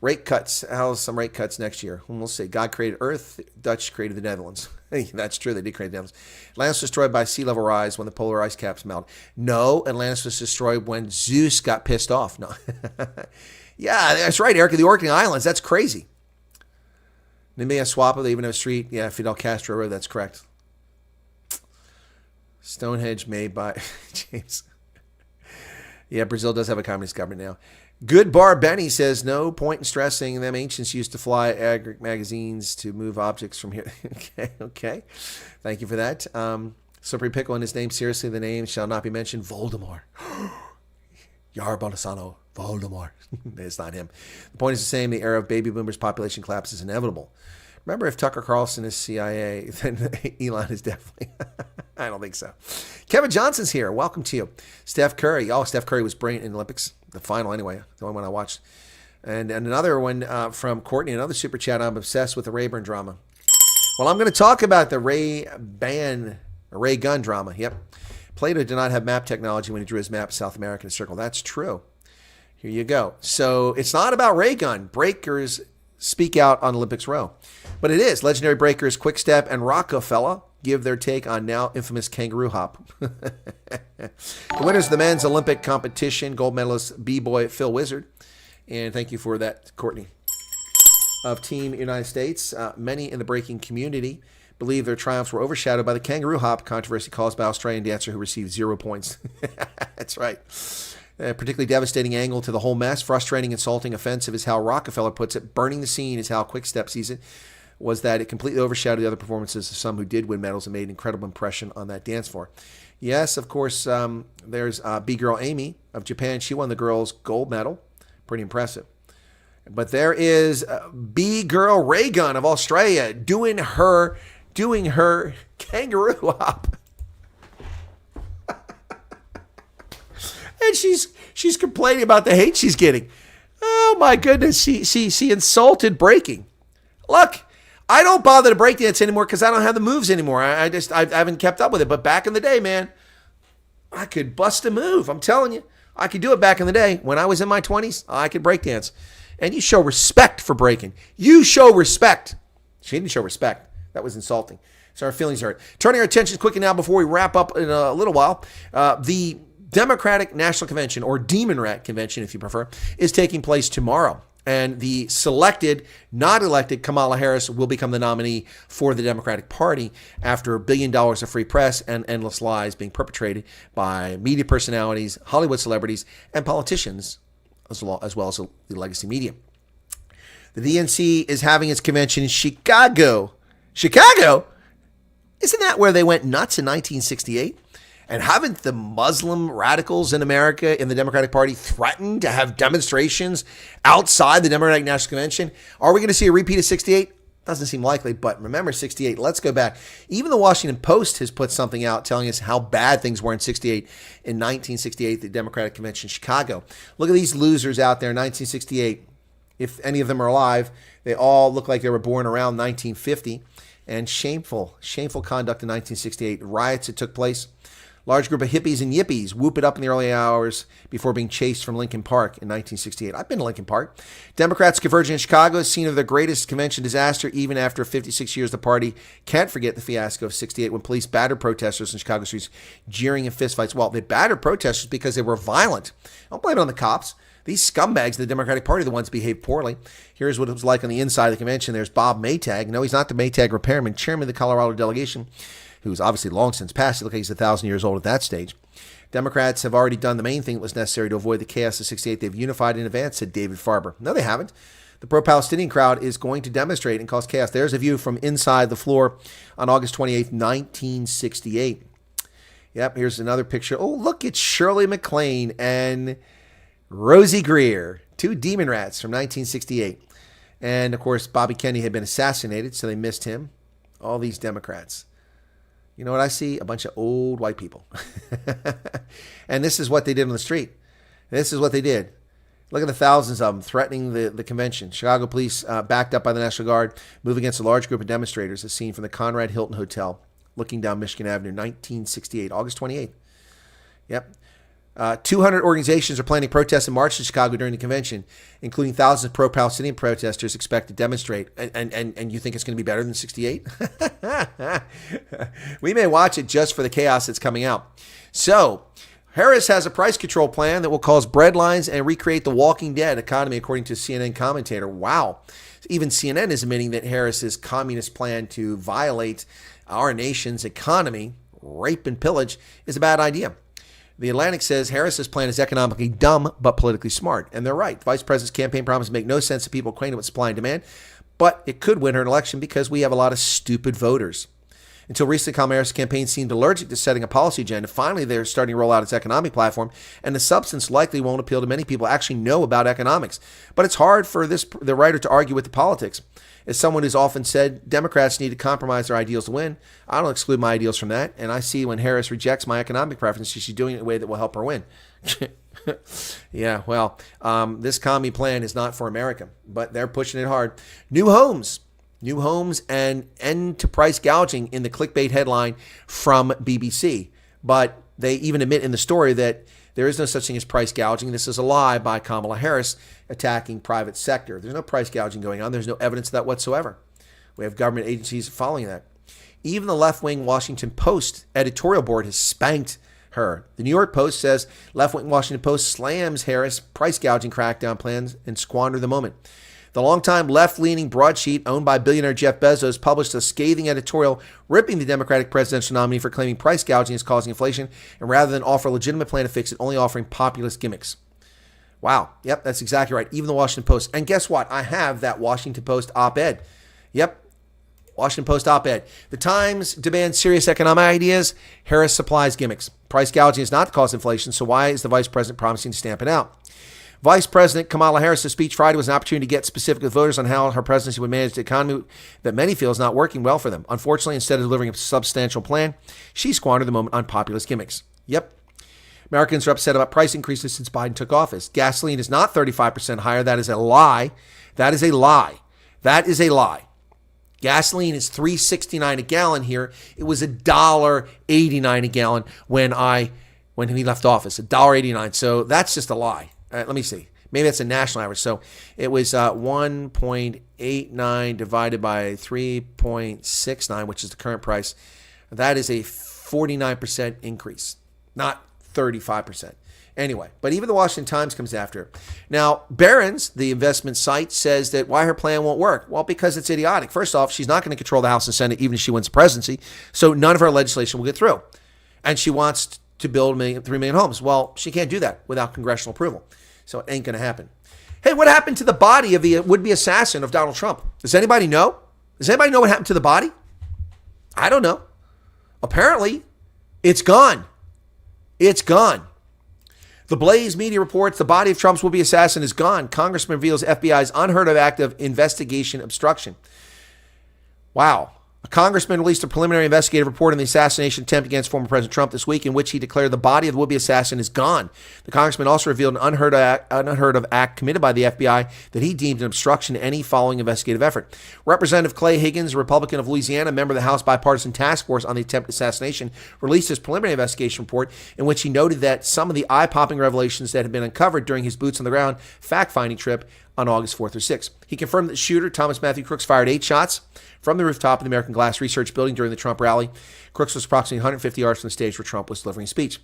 Rate cuts. How's some rate cuts next year? We'll see. God created Earth. Dutch created the Netherlands. That's true. They did create the Netherlands. Atlantis was destroyed by sea level rise when the polar ice caps melted. No, Atlantis was destroyed when Zeus got pissed off. No. Yeah, that's right, Erica. The Orkney Islands. That's crazy. Namibia Swapa, they even have a street. Yeah, Fidel Castro Road. That's correct. Stonehenge made by James. Yeah, Brazil does have a communist government now. Good Bar Benny says, no point in stressing them ancients used to fly agric magazines to move objects from here. Okay. Thank you for that. Slippery Pickle in his name. Seriously, the name shall not be mentioned. Voldemort. Yar Bolsano. Voldemort. It's not him. The point is the same. The era of baby boomers population collapse is inevitable. Remember, if Tucker Carlson is CIA, then Elon is definitely... I don't think so. Kevin Johnson's here. Welcome to you. Steph Curry. Oh, Steph Curry was brilliant in the Olympics. The final, anyway. The only one I watched. And another one from Courtney, another super chat. I'm obsessed with the Rayburn drama. Well, I'm going to talk about the Ray Gun drama. Yep. Plato did not have map technology when he drew his map of South America in a circle. That's true. Here you go. So it's not about Ray Gun. Breakers speak out on Olympics Row. But it is. Legendary breakers Quickstep and Rockefeller give their take on now infamous kangaroo hop. The winners of the men's Olympic competition, gold medalist B-boy Phil Wizard. And thank you for that, Courtney. Of Team United States, many in the breaking community believe their triumphs were overshadowed by the kangaroo hop controversy caused by Australian dancer who received 0 points. That's right. A particularly devastating angle to the whole mess. Frustrating, insulting, offensive is how Rockefeller puts it. Burning the scene is how Quickstep sees it. Was that it completely overshadowed the other performances of some who did win medals and made an incredible impression on that dance floor. Yes, of course, there's B-Girl Amy of Japan. She won the girls' gold medal. Pretty impressive. But there is B-Girl Raygun of Australia doing her kangaroo hop. And she's complaining about the hate she's getting. Oh my goodness, she insulted breaking. Look, I don't bother to break dance anymore because I don't have the moves anymore. I haven't kept up with it. But back in the day, man, I could bust a move. I'm telling you, I could do it back in the day. When I was in my 20s, I could break dance. And you show respect for breaking. You show respect. She didn't show respect. That was insulting. So our feelings hurt. Turning our attention quickly now before we wrap up in a little while. The Democratic National Convention, or Demon Rat Convention if you prefer, is taking place tomorrow. And the selected, not elected Kamala Harris will become the nominee for the Democratic Party after $1 billion of free press and endless lies being perpetrated by media personalities, Hollywood celebrities, and politicians, as well as the legacy media. The DNC is having its convention in Chicago. Chicago? Isn't that where they went nuts in 1968? And haven't the Muslim radicals in America in the Democratic Party threatened to have demonstrations outside the Democratic National Convention? Are we going to see a repeat of 68? Doesn't seem likely, but remember 68. Let's go back. Even the Washington Post has put something out telling us how bad things were in 68. In 1968, the Democratic Convention in Chicago. Look at these losers out there in 1968. If any of them are alive, they all look like they were born around 1950. And shameful conduct in 1968. Riots that took place. Large group of hippies and yippies whoop it up in the early hours before being chased from Lincoln Park in 1968. I've been to Lincoln Park. Democrats converging in Chicago, scene of their greatest convention disaster. Even after 56 years, the party can't forget the fiasco of 68 when police battered protesters in Chicago streets, jeering and fistfights. Well, they battered protesters because they were violent. Don't blame it on the cops. These scumbags of the Democratic Party are the ones who behaved poorly. Here's what it was like on the inside of the convention. There's Bob Maytag. No, he's not the Maytag repairman, chairman of the Colorado delegation, who's obviously long since passed. He looks like he's 1,000 years old at that stage. Democrats have already done the main thing that was necessary to avoid the chaos of 68. They've unified in advance, said David Farber. No, they haven't. The pro-Palestinian crowd is going to demonstrate and cause chaos. There's a view from inside the floor on August 28th, 1968. Yep, here's another picture. Oh, look, it's Shirley MacLaine and Rosie Greer, two demon rats from 1968. And, of course, Bobby Kennedy had been assassinated, so they missed him. All these Democrats. You know what I see? A bunch of old white people. And this is what they did on the street. This is what they did. Look at the thousands of them threatening the convention. Chicago police, backed up by the National Guard, move against a large group of demonstrators, as seen from the Conrad Hilton Hotel, looking down Michigan Avenue, 1968, August 28th. Yep. 200 organizations are planning protests in March in Chicago during the convention, including thousands of pro-Palestinian protesters expect to demonstrate. And you think it's going to be better than 68? We may watch it just for the chaos that's coming out. So, Harris has a price control plan that will cause breadlines and recreate the Walking Dead economy, according to a CNN commentator. Wow. Even CNN is admitting that Harris's communist plan to violate our nation's economy, rape and pillage, is a bad idea. The Atlantic says Harris's plan is economically dumb but politically smart. And they're right. The vice president's campaign promises make no sense to people acquainted with supply and demand, but it could win her an election because we have a lot of stupid voters. Until recently, Kamala Harris' campaign seemed allergic to setting a policy agenda. Finally, they're starting to roll out its economic platform, and the substance likely won't appeal to many people who actually know about economics. But it's hard for the writer to argue with the politics. As someone who's often said, Democrats need to compromise their ideals to win, I don't exclude my ideals from that, and I see when Harris rejects my economic preferences, she's doing it in a way that will help her win. Yeah, well, this commie plan is not for America, but they're pushing it hard. New homes and end to price gouging in the clickbait headline from BBC. But they even admit in the story that there is no such thing as price gouging. This is a lie by Kamala Harris attacking private sector. There's no price gouging going on. There's no evidence of that whatsoever. We have government agencies following that. Even the left-wing Washington Post editorial board has spanked her. The New York Post says left-wing Washington Post slams Harris' price gouging crackdown plans and squander the moment. The longtime left-leaning broadsheet owned by billionaire Jeff Bezos published a scathing editorial ripping the Democratic presidential nominee for claiming price gouging is causing inflation, and rather than offer a legitimate plan to fix it, only offering populist gimmicks. Wow. Yep, that's exactly right. Even the Washington Post. And guess what? I have that Washington Post op-ed. Yep, Washington Post op-ed. The Times demands serious economic ideas. Harris supplies gimmicks. Price gouging is not to cause inflation, so why is the vice president promising to stamp it out? Vice President Kamala Harris' speech Friday was an opportunity to get specific with voters on how her presidency would manage the economy that many feel is not working well for them. Unfortunately, instead of delivering a substantial plan, she squandered the moment on populist gimmicks. Yep. Americans are upset about price increases since Biden took office. Gasoline is not 35% higher. That is a lie. That is a lie. That is a lie. Gasoline is $3.69 a gallon here. It was $1.89 a gallon when he left office. $1.89. So that's just a lie. Let me see. Maybe that's a national average. So it was 1.89 divided by 3.69, which is the current price. That is a 49% increase, not 35%. Anyway, but even the Washington Times comes after it. Now, Barron's, the investment site, says that why her plan won't work. Well, because it's idiotic. First off, she's not going to control the House and Senate even if she wins the presidency. So none of her legislation will get through. And she wants to build 3 million homes. Well, she can't do that without congressional approval. So it ain't going to happen. Hey, what happened to the body of the would-be assassin of Donald Trump? Does anybody know? Does anybody know what happened to the body? I don't know. Apparently, it's gone. It's gone. The Blaze media reports the body of Trump's would-be assassin is gone. Congressman reveals FBI's unheard of act of investigation obstruction. Wow. A congressman released a preliminary investigative report on the assassination attempt against former President Trump this week in which he declared the body of the would-be assassin is gone. The congressman also revealed an unheard of act committed by the FBI that he deemed an obstruction to any following investigative effort. Representative Clay Higgins, a Republican of Louisiana, member of the House Bipartisan Task Force on the attempted assassination, released his preliminary investigation report in which he noted that some of the eye-popping revelations that had been uncovered during his boots-on-the-ground fact-finding trip on August 4th or 6th. He confirmed that shooter Thomas Matthew Crooks fired 8 shots from the rooftop of the American Glass Research Building during the Trump rally. Crooks was approximately 150 yards from the stage where Trump was delivering a speech.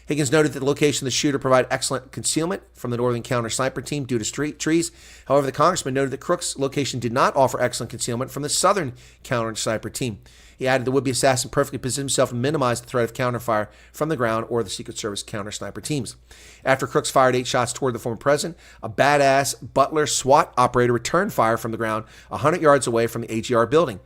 Higgins noted that the location of the shooter provided excellent concealment from the Northern Counter Sniper Team due to trees. However, the congressman noted that Crooks' location did not offer excellent concealment from the Southern Counter Sniper Team. He added the would-be assassin perfectly positioned himself to minimize the threat of counterfire from the ground or the Secret Service counter sniper teams. After Crooks fired 8 shots toward the former president, a badass Butler SWAT operator returned fire from the ground 100 yards away from the AGR building.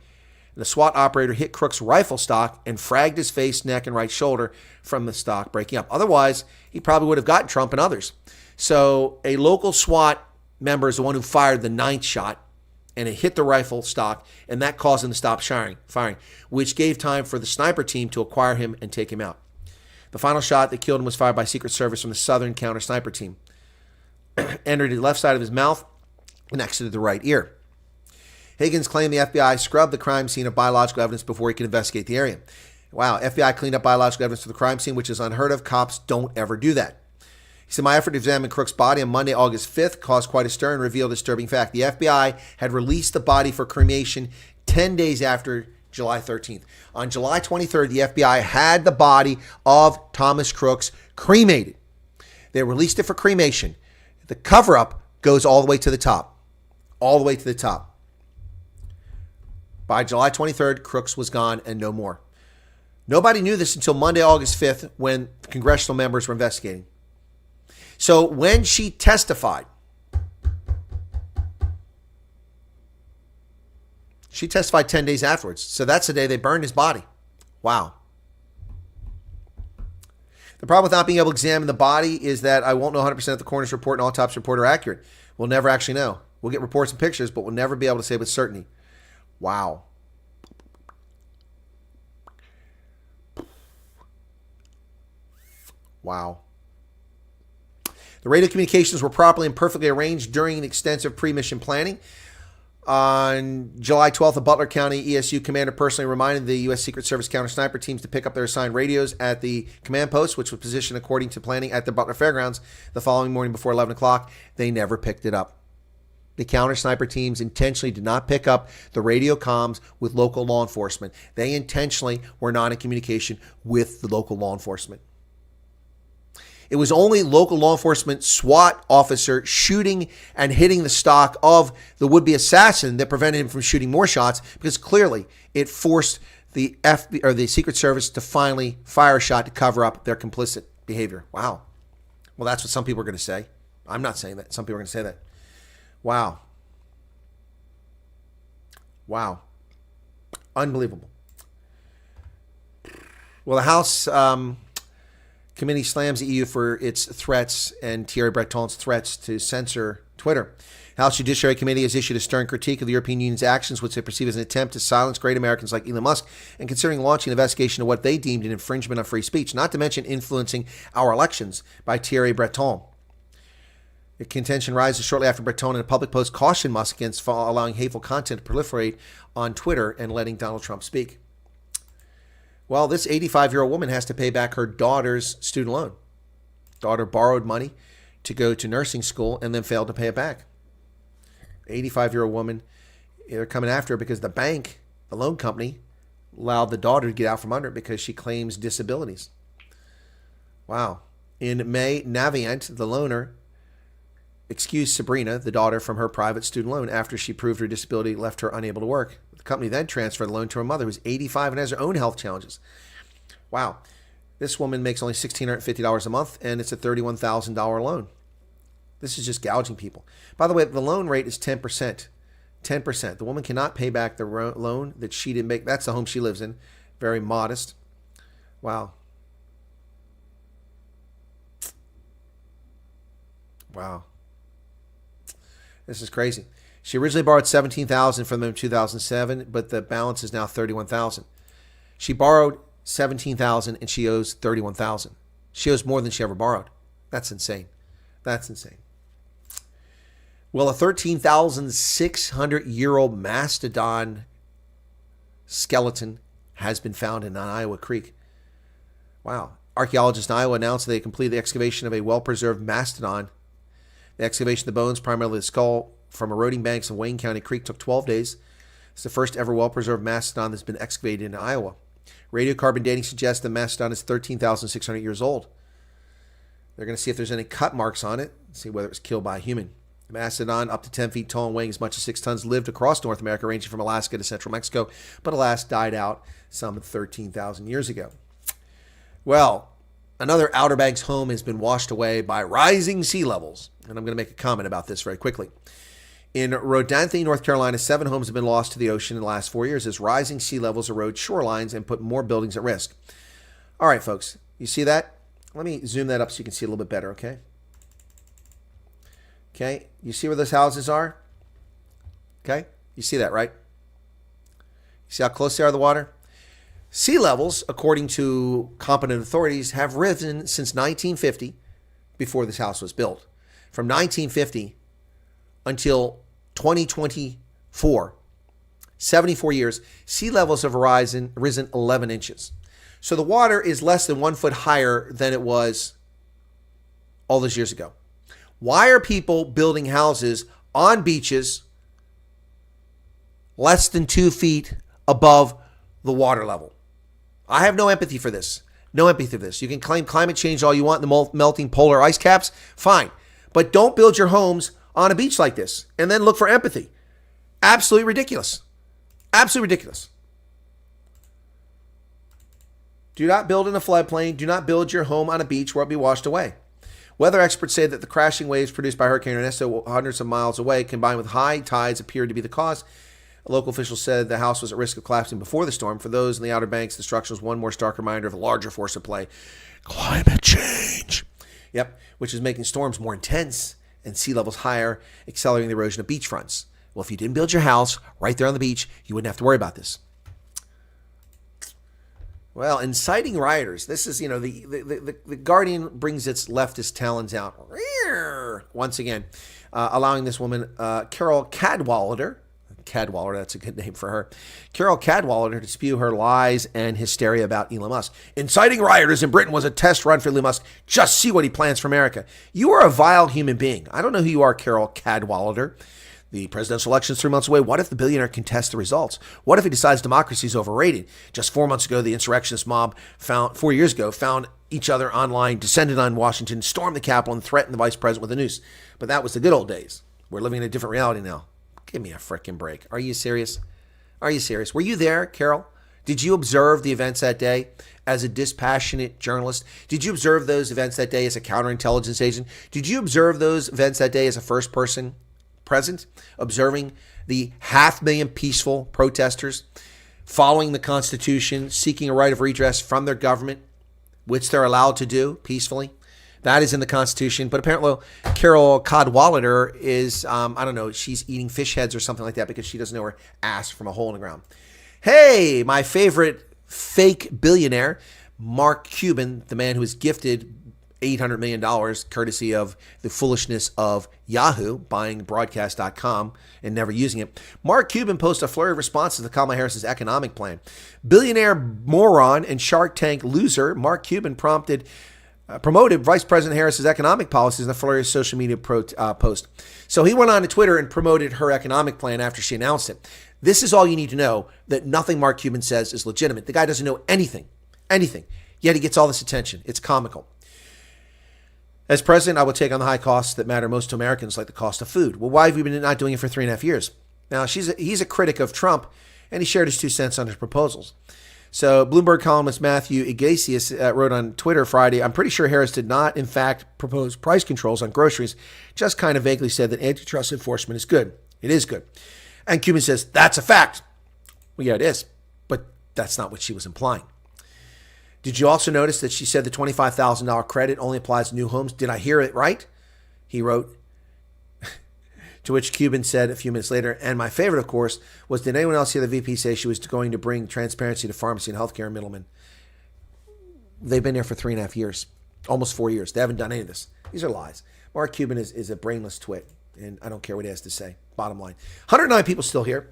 The SWAT operator hit Crooks' rifle stock and fragged his face, neck, and right shoulder from the stock breaking up. Otherwise, he probably would have gotten Trump and others. So a local SWAT member is the one who fired the 9th shot, and it hit the rifle stock, and that caused him to stop firing, which gave time for the sniper team to acquire him and take him out. The final shot that killed him was fired by Secret Service from the Southern Counter Sniper Team. Entered the left side of his mouth and exited the right ear. Higgins claimed the FBI scrubbed the crime scene of biological evidence before he could investigate the area. Wow, FBI cleaned up biological evidence to the crime scene, which is unheard of. Cops don't ever do that. He said, my effort to examine Crook's body on Monday, August 5th caused quite a stir and revealed a disturbing fact. The FBI had released the body for cremation 10 days after July 13th. On July 23rd, the FBI had the body of Thomas Crooks cremated. They released it for cremation. The cover-up goes all the way to the top. All the way to the top. By July 23rd, Crooks was gone and no more. Nobody knew this until Monday, August 5th, when congressional members were investigating. So when she testified, she testified 10 days afterwards. So that's the day they burned his body. Wow. The problem with not being able to examine the body is that I won't know 100% if the coroner's report and autopsy report are accurate. We'll never actually know. We'll get reports and pictures, but we'll never be able to say with certainty. Wow. Wow. The radio communications were properly and perfectly arranged during an extensive pre-mission planning. On July 12th, the Butler County ESU commander personally reminded the U.S. Secret Service counter-sniper teams to pick up their assigned radios at the command post, which was positioned according to planning at the Butler Fairgrounds the following morning before 11 o'clock. They never picked it up. The counter-sniper teams intentionally did not pick up the radio comms with local law enforcement. They intentionally were not in communication with the local law enforcement. It was only local law enforcement SWAT officer shooting and hitting the stock of the would-be assassin that prevented him from shooting more shots, because clearly it forced the FBI or the Secret Service to finally fire a shot to cover up their complicit behavior. Wow. Well, that's what some people are going to say. I'm not saying that. Some people are going to say that. Wow. Wow. Unbelievable. Well, the House committee slams the EU for its threats and Thierry Breton's threats to censor Twitter. House Judiciary Committee has issued a stern critique of the European Union's actions, which they perceive as an attempt to silence great Americans like Elon Musk, and considering launching an investigation of what they deemed an infringement of free speech, not to mention influencing our elections by Thierry Breton. The contention rises shortly after Breton in a public post cautioned Musk against allowing hateful content to proliferate on Twitter and letting Donald Trump speak. Well, this 85-year-old woman has to pay back her daughter's student loan. Daughter borrowed money to go to nursing school and then failed to pay it back. 85-year-old woman, they're coming after her because the bank, the loan company, allowed the daughter to get out from under it because she claims disabilities. Wow. In May, Navient, the loaner, excused Sabrina, the daughter, from her private student loan after she proved her disability left her unable to work. The company then transferred the loan to her mother, who's 85 and has her own health challenges. Wow. This woman makes only $1,650 a month, and it's a $31,000 loan. This is just gouging people. By the way, the loan rate is 10%. 10%. The woman cannot pay back the loan that she didn't make. That's the home she lives in. Very modest. Wow. Wow. This is crazy. She originally borrowed $17,000 from them in 2007, but the balance is now $31,000. She borrowed $17,000 and she owes $31,000. She owes more than she ever borrowed. That's insane. That's insane. Well, a 13,600-year-old mastodon skeleton has been found in an Iowa creek. Wow. Archaeologists in Iowa announced they completed the excavation of a well-preserved mastodon. The excavation of the bones, primarily the skull, from eroding banks of Wayne County Creek took 12 days. It's the first ever well-preserved mastodon that's been excavated in Iowa. Radiocarbon dating suggests the mastodon is 13,600 years old. They're going to see if there's any cut marks on it, see whether it was killed by a human. The mastodon, up to 10 feet tall and weighing as much as 6 tons, lived across North America, ranging from Alaska to central Mexico, but alas died out some 13,000 years ago. Well, another Outer Banks home has been washed away by rising sea levels, and I'm going to make a comment about this very quickly. In Rodanthe, North Carolina, 7 homes have been lost to the ocean in the last 4 years as rising sea levels erode shorelines and put more buildings at risk. All right, folks, you see that? Let me zoom that up so you can see a little bit better, okay? Okay, you see where those houses are? Okay, you see that, right? You see how close they are to the water? Sea levels, according to competent authorities, have risen since 1950, before this house was built. From 1950 until 2024, 74 years, sea levels have risen 11 inches. So the water is less than 1 foot higher than it was all those years ago. Why are people building houses on beaches less than 2 feet above the water level? I have no empathy for this. No empathy for this. You can claim climate change all you want, the melting polar ice caps, fine. But don't build your homes on a beach like this and then look for empathy. Absolutely ridiculous. Absolutely ridiculous. Do not build in a floodplain. Do not build your home on a beach where it'll be washed away. Weather experts say that the crashing waves produced by Hurricane Ernesto hundreds of miles away, combined with high tides, appeared to be the cause. A local official said the house was at risk of collapsing before the storm. For those in the Outer Banks, the structure was one more stark reminder of a larger force at play: climate change. Yep, which is making storms more intense and sea levels higher, accelerating the erosion of beachfronts. Well, if you didn't build your house right there on the beach, you wouldn't have to worry about this. Well, inciting rioters. This is, the Guardian brings its leftist talons out once again, allowing this woman, Carol Cadwalader, that's a good name for her, Carol Cadwalader, to spew her lies and hysteria about Elon Musk. Inciting rioters in Britain was a test run for Elon Musk. Just see what he plans for America. You are a vile human being. I don't know who you are, Carol Cadwalader. The presidential election is 3 months away. What if the billionaire contests the results? What if he decides democracy is overrated? Just 4 months ago, the insurrectionist mob 4 years ago, found each other online, descended on Washington, stormed the Capitol, and threatened the vice president with a noose. But that was the good old days. We're living in a different reality now. Give me a frickin' break. Are you serious? Are you serious? Were you there, Carol? Did you observe the events that day as a dispassionate journalist? Did you observe those events that day as a counterintelligence agent? Did you observe those events that day as a first person present, observing the 500,000 peaceful protesters following the Constitution, seeking a right of redress from their government, which they're allowed to do peacefully? That is in the Constitution. But apparently Carol Cadwalader is, she's eating fish heads or something like that because she doesn't know her ass from a hole in the ground. Hey, my favorite fake billionaire, Mark Cuban, the man who was gifted $800 million courtesy of the foolishness of Yahoo, buying broadcast.com and never using it. Mark Cuban posted a flurry of responses to Kamala Harris's economic plan. Billionaire moron and Shark Tank loser Mark Cuban promoted Vice President Harris's economic policies in a flurry of social media post. So he went on to Twitter and promoted her economic plan after she announced it. This is all you need to know, that nothing Mark Cuban says is legitimate. The guy doesn't know anything, yet he gets all this attention. It's comical. As president, I will take on the high costs that matter most to Americans, like the cost of food. Well, why have we been not doing it for 3.5 years? Now, he's a critic of Trump, and he shared his 2 cents on his proposals. So Bloomberg columnist Matthew Iglesias wrote on Twitter Friday, I'm pretty sure Harris did not, in fact, propose price controls on groceries, just kind of vaguely said that antitrust enforcement is good. It is good. And Cuban says, that's a fact. Well, yeah, it is, but that's not what she was implying. Did you also notice that she said the $25,000 credit only applies to new homes? Did I hear it right? He wrote. To which Cuban said a few minutes later, and my favorite, of course, was, did anyone else hear the VP say she was going to bring transparency to pharmacy and healthcare middlemen? They've been there for 3.5 years, almost 4 years. They haven't done any of this. These are lies. Mark Cuban is a brainless twit, and I don't care what he has to say. Bottom line. 109 people still here.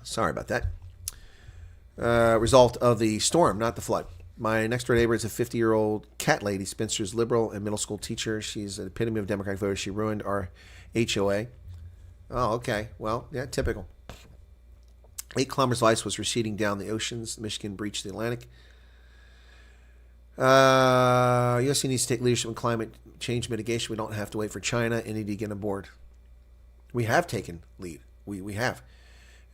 Sorry about that. Result of the storm, not the flood. My next door neighbor is a 50-year-old cat lady, Spencer's liberal and middle school teacher. She's an epitome of Democratic voters. She ruined our HOA. Oh, okay. Well, yeah, typical. 8 kilometers of ice was receding down the oceans. Michigan breached the Atlantic. U.S. needs to take leadership in climate change mitigation. We don't have to wait for China. India to get on board. We have taken lead. We have.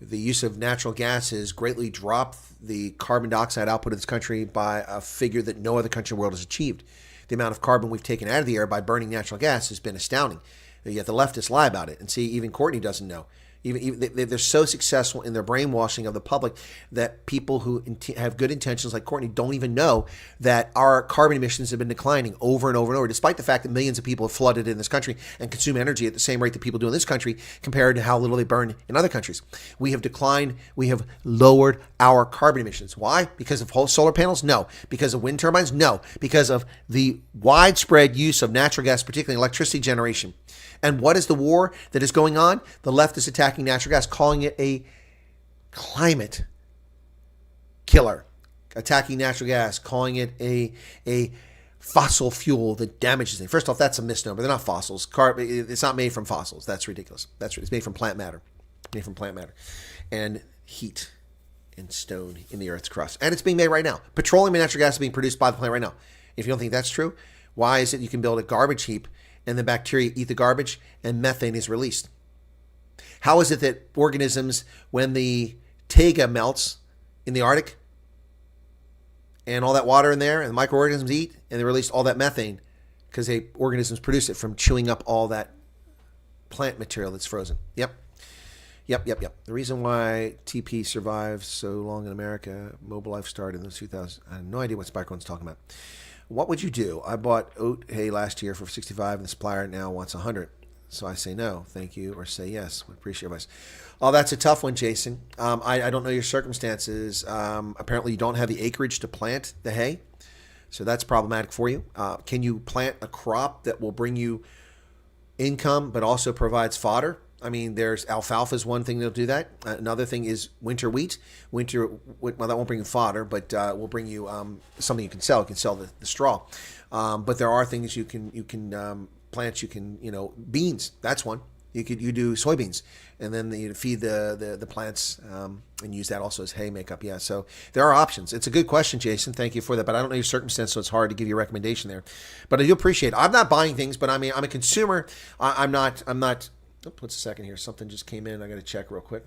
The use of natural gas has greatly dropped the carbon dioxide output of this country by a figure that no other country in the world has achieved. The amount of carbon we've taken out of the air by burning natural gas has been astounding. Yet the leftists lie about it. And see, even Courtney doesn't know. Even they're so successful in their brainwashing of the public that people who have good intentions like Courtney don't even know that our carbon emissions have been declining over and over and over, despite the fact that millions of people have flooded in this country and consume energy at the same rate that people do in this country compared to how little they burn in other countries. We have declined. We have lowered our carbon emissions. Why? Because of solar panels? No. Because of wind turbines? No. Because of the widespread use of natural gas, particularly electricity generation. And what is the war that is going on? The left is attacking natural gas, calling it a climate killer, attacking natural gas, calling it a fossil fuel that damages things. First off, that's a misnomer. They're not fossils. It's not made from fossils. That's ridiculous. It's made from plant matter. Made from plant matter. And heat and stone in the Earth's crust. And it's being made right now. Petroleum and natural gas is being produced by the plant right now. If you don't think that's true, why is it you can build a garbage heap and the bacteria eat the garbage and methane is released? How is it that organisms, when the taiga melts in the Arctic and all that water in there and the microorganisms eat and they release all that methane because organisms produce it from chewing up all that plant material that's frozen? Yep. The reason why TP survives so long in America, Mobile Life started in the 2000s. I have no idea what Spikeron's talking about. What would you do? I bought oat hay last year for 65 and the supplier now wants 100. So I say no, thank you, or say yes. We appreciate advice. Oh, that's a tough one, Jason. I don't know your circumstances. Apparently you don't have the acreage to plant the hay. So that's problematic for you. Can you plant a crop that will bring you income but also provides fodder? I mean, there's alfalfa is one thing that'll do that. Another thing is winter wheat. Well, that won't bring you fodder, but will bring you something you can sell. You can sell the straw. But there are things you can plant. You can, beans. That's one. You do soybeans, and then you feed the plants and use that also as hay makeup. Yeah, so there are options. It's a good question, Jason. Thank you for that. But I don't know your circumstance, so it's hard to give you a recommendation there. But I do appreciate it. I'm not buying things, but I mean, I'm a consumer. I'm not. Oops, what's a second here? Something just came in. I got to check real quick.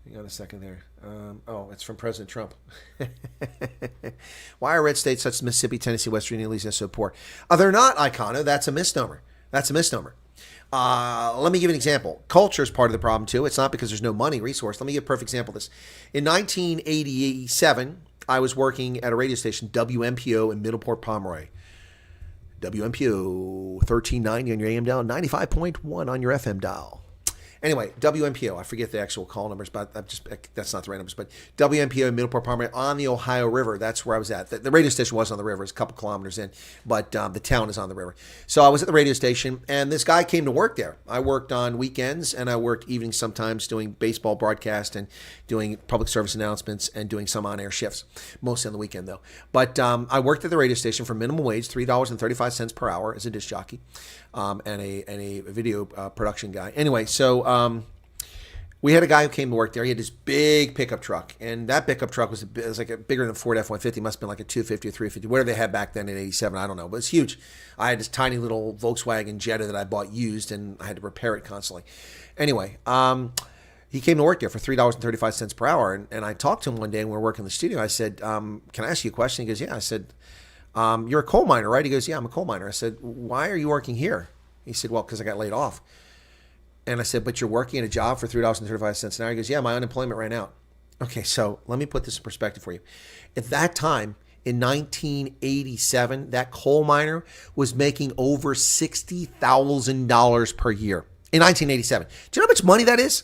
Hang on a second there. It's from President Trump. Why are red states such as Mississippi, Tennessee, West Virginia, Louisiana so poor? They're not, Icona. That's a misnomer. Let me give you an example. Culture is part of the problem, too. It's not because there's no money, resource. Let me give a perfect example of this. In 1987, I was working at a radio station, WMPO in Middleport, Pomeroy. WMPO 1390 on your AM dial, 95.1 on your FM dial. Anyway, WMPO, I forget the actual call numbers, but that's not the right numbers, but WMPO in Middleport, Pomeroy on the Ohio River. That's where I was at. The radio station was on the river. It's a couple kilometers in, but the town is on the river. So I was at the radio station, and this guy came to work there. I worked on weekends, and I worked evenings sometimes doing baseball broadcast and doing public service announcements and doing some on-air shifts, mostly on the weekend, though. But I worked at the radio station for minimum wage, $3.35 per hour as a disc jockey. And a video production guy. Anyway, so we had a guy who came to work there. He had this big pickup truck, and that pickup truck was like bigger than a Ford F-150. Must have been like a 250 or 350, whatever they had back then in '87. I don't know, but it's huge. I had this tiny little Volkswagen Jetta that I bought used, and I had to repair it constantly. Anyway, he came to work there for $3.35 per hour, and I talked to him one day when we were working in the studio. I said, "Can I ask you a question?" He goes, "Yeah." I said, "You're a coal miner, right?" He goes, "Yeah, I'm a coal miner." I said, "Why are you working here?" He said, "Well, because I got laid off." And I said, "But you're working at a job for $3.35 an hour?" He goes, "Yeah, my unemployment right now." Okay, so let me put this in perspective for you. At that time, in 1987, that coal miner was making over $60,000 per year. In 1987. Do you know how much money that is?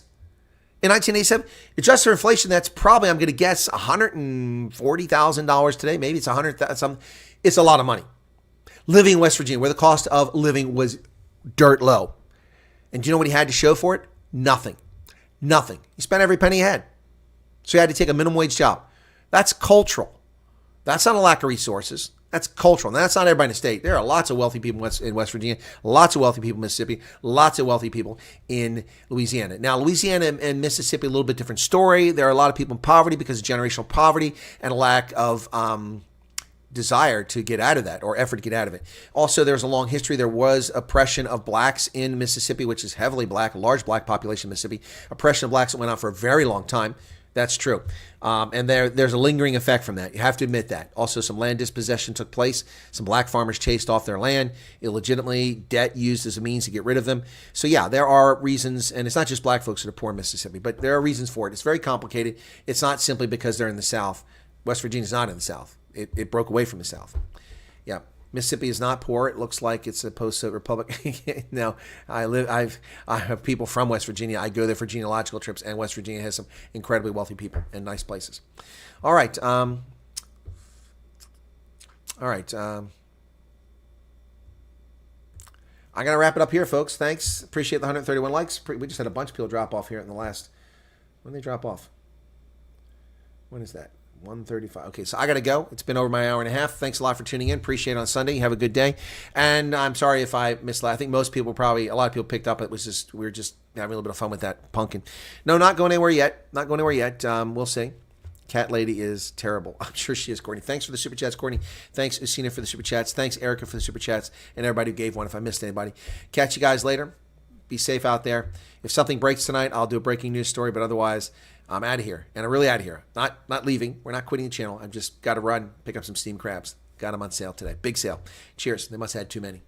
In 1987, adjusted for inflation, that's probably, I'm going to guess, $140,000 today. Maybe it's $100,000. It's a lot of money. Living in West Virginia, where the cost of living was dirt low. And do you know what he had to show for it? Nothing. He spent every penny he had. So he had to take a minimum wage job. That's cultural. That's not a lack of resources. That's cultural. Now, that's not everybody in the state. There are lots of wealthy people in West Virginia, lots of wealthy people in Mississippi, lots of wealthy people in Louisiana. Now, Louisiana and Mississippi, a little bit different story. There are a lot of people in poverty because of generational poverty and a lack of desire to get out of that or effort to get out of it. Also, there's a long history. There was oppression of blacks in Mississippi, which is heavily black, a large black population in Mississippi. Oppression of blacks that went on for a very long time. That's true. And there's a lingering effect from that. You have to admit that. Also, some land dispossession took place. Some black farmers chased off their land illegitimately, debt used as a means to get rid of them. So yeah, there are reasons, and it's not just black folks that are poor in Mississippi, but there are reasons for it. It's very complicated. It's not simply because they're in the South. West Virginia's not in the South. It broke away from the South. Yeah. Mississippi is not poor. It looks like it's a post-Soviet republic. No, I have people from West Virginia. I go there for genealogical trips, and West Virginia has some incredibly wealthy people and nice places. All right. I'm going to wrap it up here, folks. Thanks. Appreciate the 131 likes. We just had a bunch of people drop off here in the last. When did they drop off? When is that? 1:35. Okay, so I got to go. It's been over my hour and a half. Thanks a lot for tuning in. Appreciate it on Sunday. Have a good day. And I'm sorry if I missed. I think most people a lot of people picked up. We were just having a little bit of fun with that pumpkin. No, not going anywhere yet. Not going anywhere yet. We'll see. Cat lady is terrible. I'm sure she is, Courtney. Thanks for the super chats, Courtney. Thanks, Usina, for the super chats. Thanks, Erica, for the super chats. And everybody who gave one if I missed anybody. Catch you guys later. Be safe out there. If something breaks tonight, I'll do a breaking news story. But otherwise, I'm out of here. And I'm really out of here. Not leaving. We're not quitting the channel. I've just got to run, pick up some steamed crabs. Got them on sale today. Big sale. Cheers. They must have had too many.